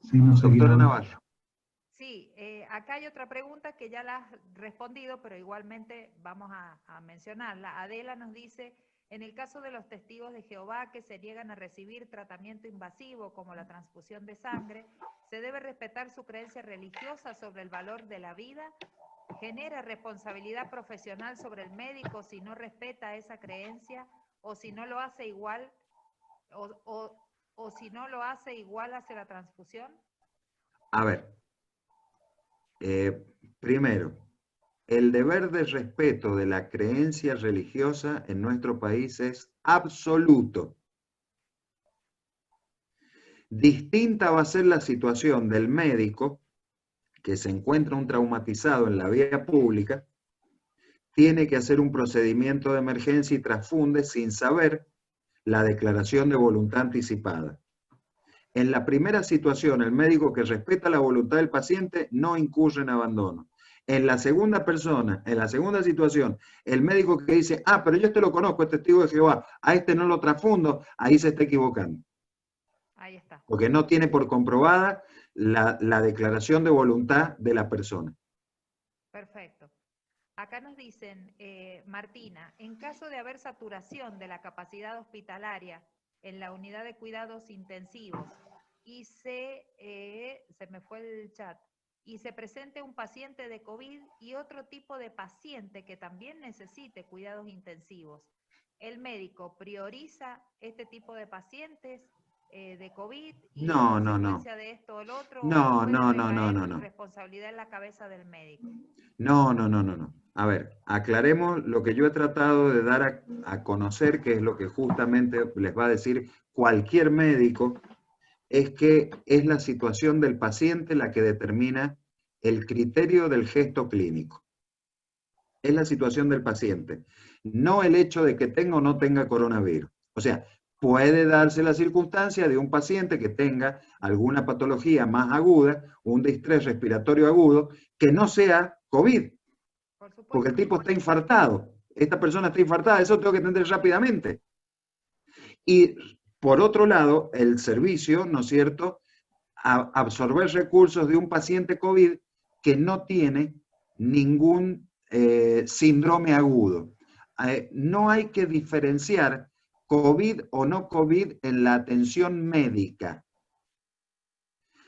Sí, no sé. Doctora Navarro. Sí, acá hay otra pregunta que ya la has respondido, pero igualmente vamos a mencionarla. Adela nos dice, en el caso de los testigos de Jehová que se niegan a recibir tratamiento invasivo como la transfusión de sangre, ¿se debe respetar su creencia religiosa sobre el valor de la vida? ¿Genera responsabilidad profesional sobre el médico si no respeta esa creencia o si no lo hace igual o si no lo hace igual hace la transfusión? A ver, primero, el deber de respeto de la creencia religiosa en nuestro país es absoluto. Distinta va a ser la situación del médico que se encuentra un traumatizado en la vía pública, tiene que hacer un procedimiento de emergencia y transfunde sin saber la declaración de voluntad anticipada. En la primera situación, el médico que respeta la voluntad del paciente no incurre en abandono. En la segunda situación, el médico que dice, pero yo lo conozco, es testigo de Jehová, a este no lo transfundo, ahí se está equivocando. Ahí está. Porque no tiene por comprobada la declaración de voluntad de la persona. Perfecto. Acá nos dicen, Martina, en caso de haber saturación de la capacidad hospitalaria en la unidad de cuidados intensivos y se me fue el chat, y se presente un paciente de COVID y otro tipo de paciente que también necesite cuidados intensivos, ¿el médico prioriza este tipo de pacientes de COVID y no, en consecuencia de esto o lo otro? No. Responsabilidad en la cabeza del médico. No. A ver, aclaremos lo que yo he tratado de dar a conocer, que es lo que justamente les va a decir cualquier médico, es que es la situación del paciente la que determina el criterio del gesto clínico. es la situación del paciente, no el hecho de que tenga o no tenga coronavirus. O sea, puede darse la circunstancia de un paciente que tenga alguna patología más aguda, un distrés respiratorio agudo, que no sea COVID, porque el tipo está infartado. Esta persona está infartada, eso tengo que atender rápidamente. Y por otro lado, el servicio, ¿no es cierto?, absorber recursos de un paciente COVID que no tiene ningún síndrome agudo. No hay que diferenciar COVID o no COVID en la atención médica.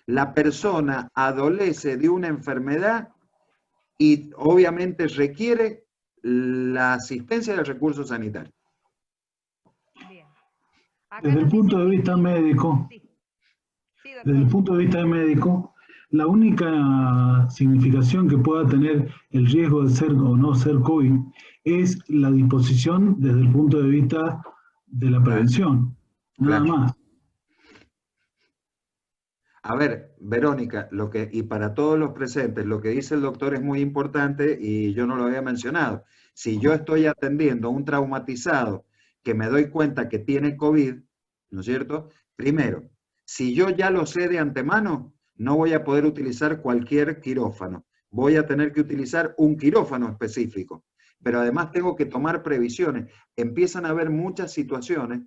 La persona adolece de una enfermedad y obviamente requiere la asistencia del recurso sanitario. Bien. Desde el punto de vista médico, desde el punto de vista médico, la única significación que pueda tener el riesgo de ser o no ser COVID es la disposición desde el punto de vista de la prevención, nada más. A ver, Verónica, y para todos los presentes, lo que dice el doctor es muy importante y yo no lo había mencionado. Si yo estoy atendiendo a un traumatizado que me doy cuenta que tiene COVID, ¿no es cierto? Primero, si yo ya lo sé de antemano, no voy a poder utilizar cualquier quirófano. Voy a tener que utilizar un quirófano específico. Pero además tengo que tomar previsiones. Empiezan a haber muchas situaciones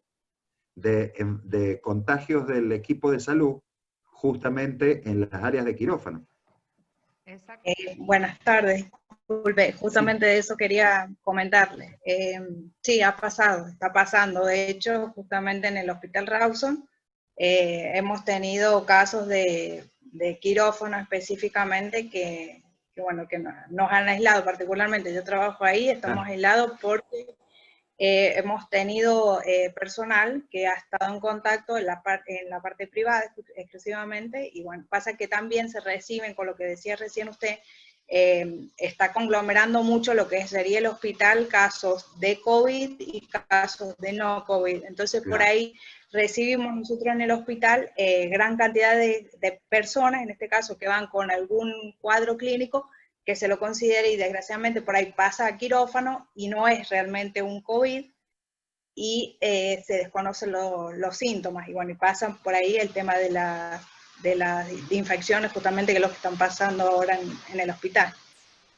de contagios del equipo de salud justamente en las áreas de quirófano. Buenas tardes. Disculpe, justamente de eso quería comentarle. Sí, ha pasado, está pasando. De hecho, justamente en el Hospital Rawson hemos tenido casos de quirófano específicamente que nos han aislado particularmente. Yo trabajo ahí, estamos aislados porque hemos tenido personal que ha estado en contacto en la parte privada exclusivamente, y bueno, pasa que también se reciben, con lo que decía recién usted, está conglomerando mucho lo que sería el hospital, casos de COVID y casos de no COVID. Entonces, por ahí recibimos nosotros en el hospital gran cantidad de personas, en este caso, que van con algún cuadro clínico que se lo considere, y desgraciadamente por ahí pasa a quirófano y no es realmente un COVID, y se desconocen los síntomas, y bueno, y pasan por ahí el tema de las infecciones, justamente, que es lo que están pasando ahora en el hospital.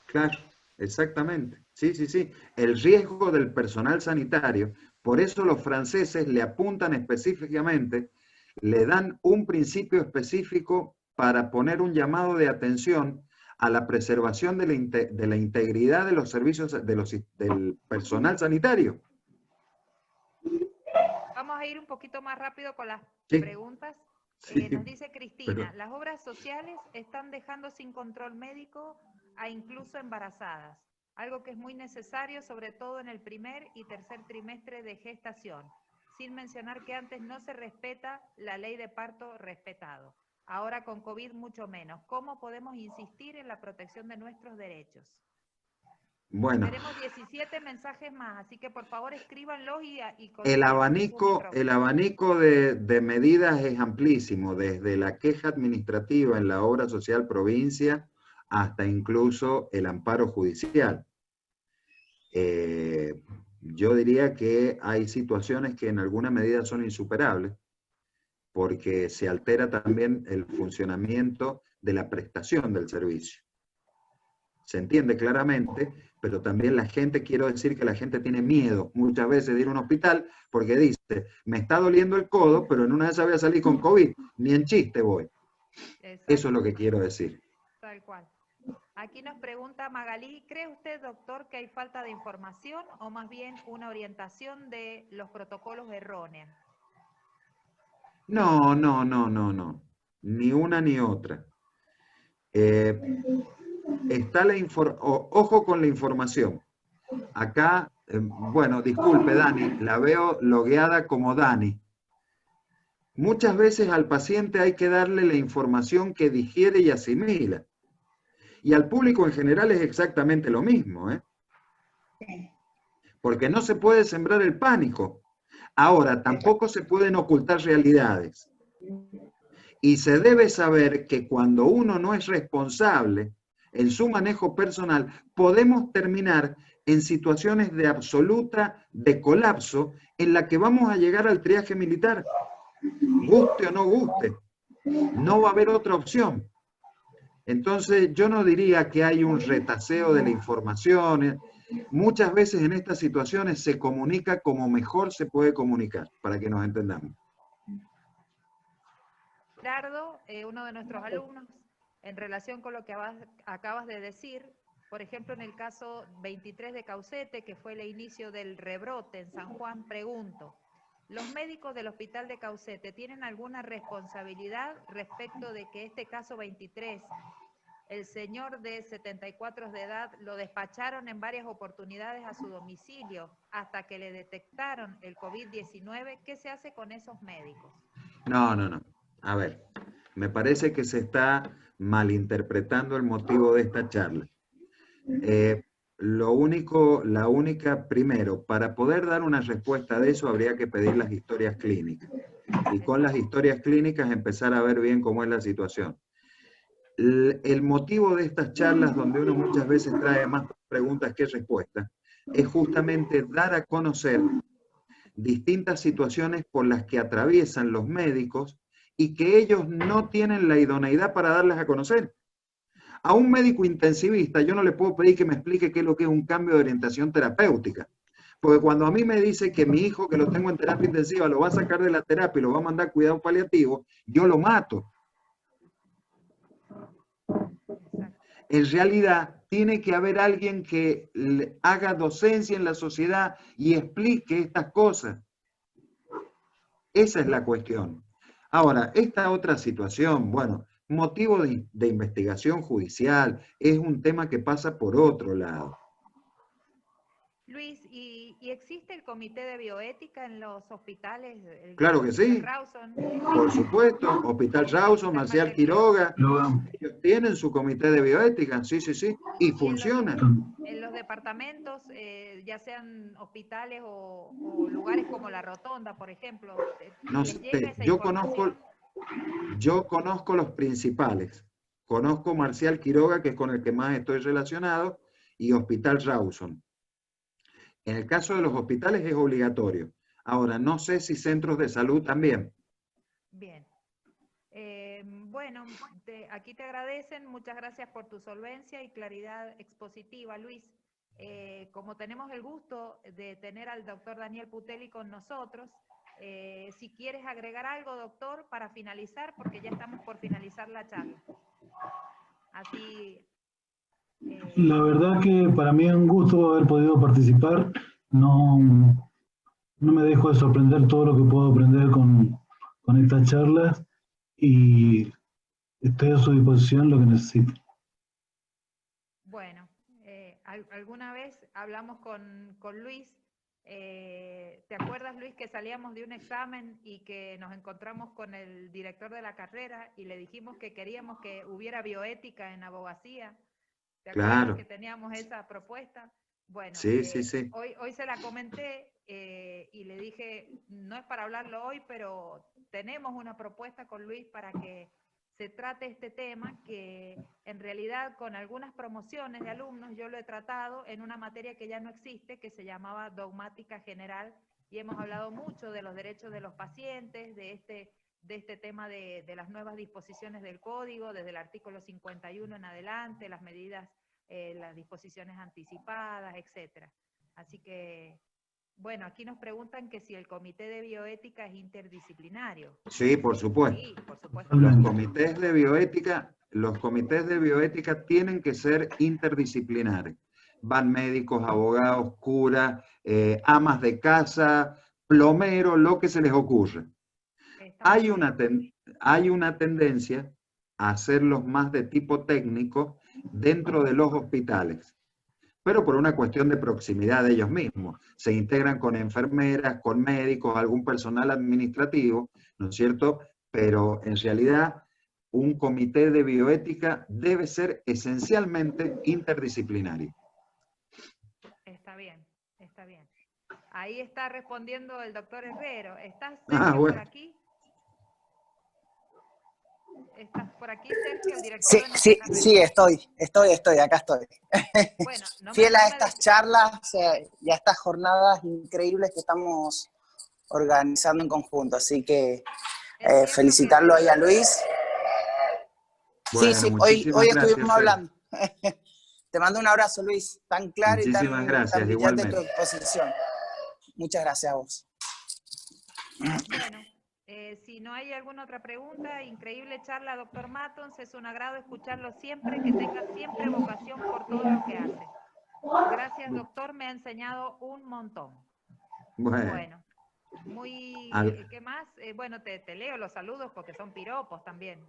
Claro, exactamente. Sí, sí, sí. El riesgo del personal sanitario, por eso los franceses le apuntan específicamente, le dan un principio específico para poner un llamado de atención a la preservación de la integridad de los servicios del personal sanitario. Vamos a ir un poquito más rápido con las preguntas. Nos dice Cristina, las obras sociales están dejando sin control médico a incluso embarazadas, algo que es muy necesario, sobre todo en el primer y tercer trimestre de gestación, sin mencionar que antes no se respeta la ley de parto respetado. Ahora con COVID mucho menos. ¿Cómo podemos insistir en la protección de nuestros derechos? Bueno. Tenemos 17 mensajes más, así que por favor escríbanlos y el abanico de medidas es amplísimo, desde la queja administrativa en la obra social provincia hasta incluso el amparo judicial. Yo diría que hay situaciones que en alguna medida son insuperables, porque se altera también el funcionamiento de la prestación del servicio. Se entiende claramente, pero también quiero decir que la gente tiene miedo muchas veces de ir a un hospital porque dice, me está doliendo el codo, pero en una de esas voy a salir con COVID, ni en chiste voy. Eso es lo que quiero decir. Tal cual. Aquí nos pregunta Magalí, ¿cree usted, doctor, que hay falta de información o más bien una orientación de los protocolos erróneos? No, ni una ni otra. Ojo con la información. Acá, bueno, disculpe Dani, la veo logueada como Dani. Muchas veces al paciente hay que darle la información que digiere y asimila. Y al público en general es exactamente lo mismo, porque no se puede sembrar el pánico. Ahora, tampoco se pueden ocultar realidades. Y se debe saber que cuando uno no es responsable, en su manejo personal, podemos terminar en situaciones de absoluta, de colapso, en la que vamos a llegar al triaje militar, guste o no guste. No va a haber otra opción. Entonces, yo no diría que hay un retaseo de la información. Muchas veces en estas situaciones se comunica como mejor se puede comunicar, para que nos entendamos. Gerardo, uno de nuestros alumnos, en relación con lo que acabas de decir, por ejemplo, en el caso 23 de Caucete, que fue el inicio del rebrote en San Juan, pregunto, ¿los médicos del hospital de Caucete tienen alguna responsabilidad respecto de que este caso 23, el señor de 74 de edad, lo despacharon en varias oportunidades a su domicilio hasta que le detectaron el COVID-19? ¿Qué se hace con esos médicos? No. A ver, me parece que se está malinterpretando el motivo de esta charla. Primero, para poder dar una respuesta de eso habría que pedir las historias clínicas. Y con las historias clínicas empezar a ver bien cómo es la situación. El motivo de estas charlas, donde uno muchas veces trae más preguntas que respuestas, es justamente dar a conocer distintas situaciones por las que atraviesan los médicos y que ellos no tienen la idoneidad para darlas a conocer. A un médico intensivista yo no le puedo pedir que me explique qué es lo que es un cambio de orientación terapéutica. Porque cuando a mí me dice que mi hijo, que lo tengo en terapia intensiva, lo va a sacar de la terapia y lo va a mandar a cuidado paliativo, yo lo mato. En realidad, tiene que haber alguien que haga docencia en la sociedad y explique estas cosas. Esa es la cuestión. Ahora, esta otra situación, bueno, motivo de investigación judicial, es un tema que pasa por otro lado. Luis, ¿y existe el comité de bioética en los hospitales? Claro que sí, Rawson, por supuesto, Hospital Rawson, Marcial Quiroga, ellos tienen su comité de bioética, sí, y funciona. En los departamentos, ya sean hospitales o lugares como La Rotonda, por ejemplo, No ¿les sé, llega esa información? yo conozco los principales. Conozco Marcial Quiroga, que es con el que más estoy relacionado, y Hospital Rawson. En el caso de los hospitales es obligatorio. Ahora, no sé si centros de salud también. Bien. Bueno, aquí te agradecen, muchas gracias por tu solvencia y claridad expositiva, Luis. Como tenemos el gusto de tener al doctor Daniel Putelli con nosotros, si quieres agregar algo, doctor, para finalizar, porque ya estamos por finalizar la charla. Así... La verdad que para mí es un gusto haber podido participar. No me dejo de sorprender todo lo que puedo aprender con estas charlas y estoy a su disposición lo que necesite. Bueno, alguna vez hablamos con Luis. ¿Te acuerdas, Luis, que salíamos de un examen y que nos encontramos con el director de la carrera y le dijimos que queríamos que hubiera bioética en abogacía? ¿Te acuerdas Claro. que teníamos esa propuesta? Bueno, sí. Hoy se la comenté y le dije, no es para hablarlo hoy, pero tenemos una propuesta con Luis para que se trate este tema, que en realidad con algunas promociones de alumnos yo lo he tratado en una materia que ya no existe, que se llamaba dogmática general, y hemos hablado mucho de los derechos de los pacientes, de este tema de las nuevas disposiciones del código, desde el artículo 51 en adelante, las medidas, las disposiciones anticipadas, etc. Así que, bueno, aquí nos preguntan que si el comité de bioética es interdisciplinario. Sí, por supuesto. Sí, por supuesto. Los comités de bioética tienen que ser interdisciplinares. Van médicos, abogados, curas, amas de casa, plomeros, lo que se les ocurra. Hay una tendencia a hacerlos más de tipo técnico dentro de los hospitales, pero por una cuestión de proximidad de ellos mismos. Se integran con enfermeras, con médicos, algún personal administrativo, ¿no es cierto? Pero en realidad un comité de bioética debe ser esencialmente interdisciplinario. Está bien, está bien. Ahí está respondiendo el doctor Herrero. ¿Estás Bueno. por aquí? ¿Estás por aquí, Sergio, el director Sí, de sí, Nacional? sí, acá estoy. Bueno, Fiel a estas charlas y a estas jornadas increíbles que estamos organizando en conjunto, así que felicitarlo ahí a Luis. Bueno, Sí, muchísimas hoy gracias, estuvimos Sergio. hablando. Te mando un abrazo, Luis, tan claro y Muchísimas gracias, tan brillante tu igualmente. exposición. Muchas gracias a vos. Bueno, si no hay alguna otra pregunta, increíble charla, doctor Matons, es un agrado escucharlo siempre, que tenga siempre vocación por todo lo que hace. Gracias, doctor, me ha enseñado un montón. Bueno, ¿qué más? Bueno, te leo los saludos porque son piropos también.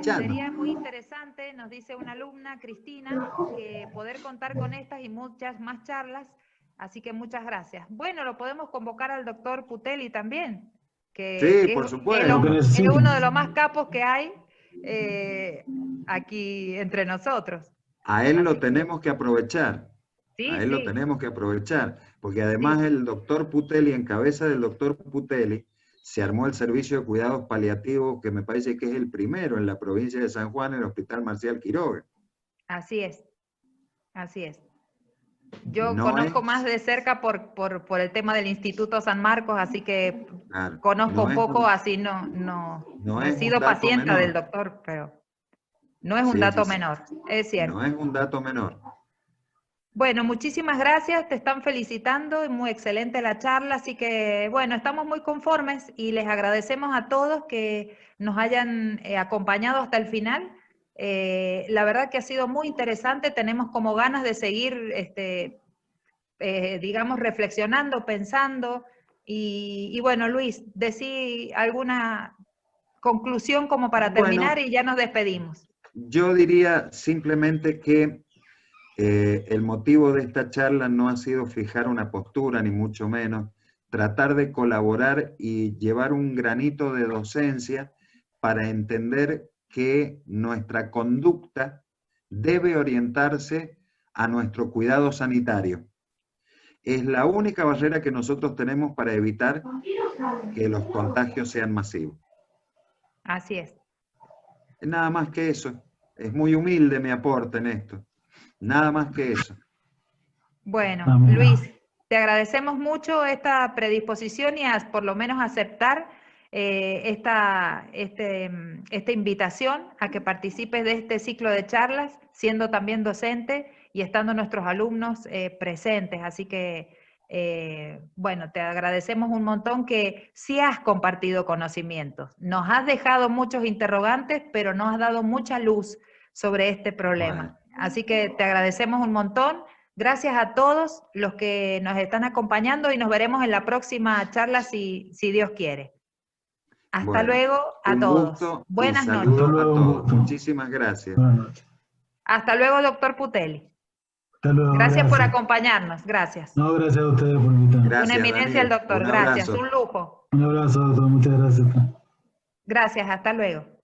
Sería muy interesante, nos dice una alumna, Cristina, que poder contar con estas y muchas más charlas, así que muchas gracias. Bueno, lo podemos convocar al doctor Putelli también, que por es supuesto. uno de los más capos que hay aquí entre nosotros. A él lo tenemos que aprovechar. Sí, a él lo tenemos que aprovechar, porque además el doctor Putelli, en cabeza del doctor Putelli, se armó el servicio de cuidados paliativos, que me parece que es el primero en la provincia de San Juan, el Hospital Marcial Quiroga. Así es, así es. Yo conozco más de cerca por el tema del Instituto San Marcos, así que conozco un poco, así no he sido paciente del doctor, pero no es un dato menor, es cierto. No es un dato menor. Bueno, muchísimas gracias, te están felicitando, es muy excelente la charla, así que bueno, estamos muy conformes y les agradecemos a todos que nos hayan acompañado hasta el final. La verdad que ha sido muy interesante, tenemos como ganas de seguir, digamos, reflexionando, pensando, y bueno, Luis, decí alguna conclusión como para terminar y ya nos despedimos. Yo diría simplemente que el motivo de esta charla no ha sido fijar una postura, ni mucho menos, tratar de colaborar y llevar un granito de docencia para entender que nuestra conducta debe orientarse a nuestro cuidado sanitario. Es la única barrera que nosotros tenemos para evitar que los contagios sean masivos. Así es. Nada más que eso. Es muy humilde mi aporte en esto. Nada más que eso. Bueno, Luis, te agradecemos mucho esta predisposición y por lo menos aceptar esta invitación a que participes de este ciclo de charlas, siendo también docente y estando nuestros alumnos presentes. Así que, bueno, te agradecemos un montón que sí has compartido conocimientos. Nos has dejado muchos interrogantes, pero nos has dado mucha luz sobre este problema. Bueno. Así que te agradecemos un montón. Gracias a todos los que nos están acompañando y nos veremos en la próxima charla si Dios quiere. Hasta luego a todos. Buenas noches. Saludos a todos. Muchísimas gracias. Hasta luego, doctor Putelli. Hasta luego, gracias por acompañarnos. Gracias. No, gracias a ustedes por invitarme. Gracias, una eminencia el doctor. Gracias. Un lujo. Un abrazo, doctor. Muchas gracias. Gracias. Hasta luego.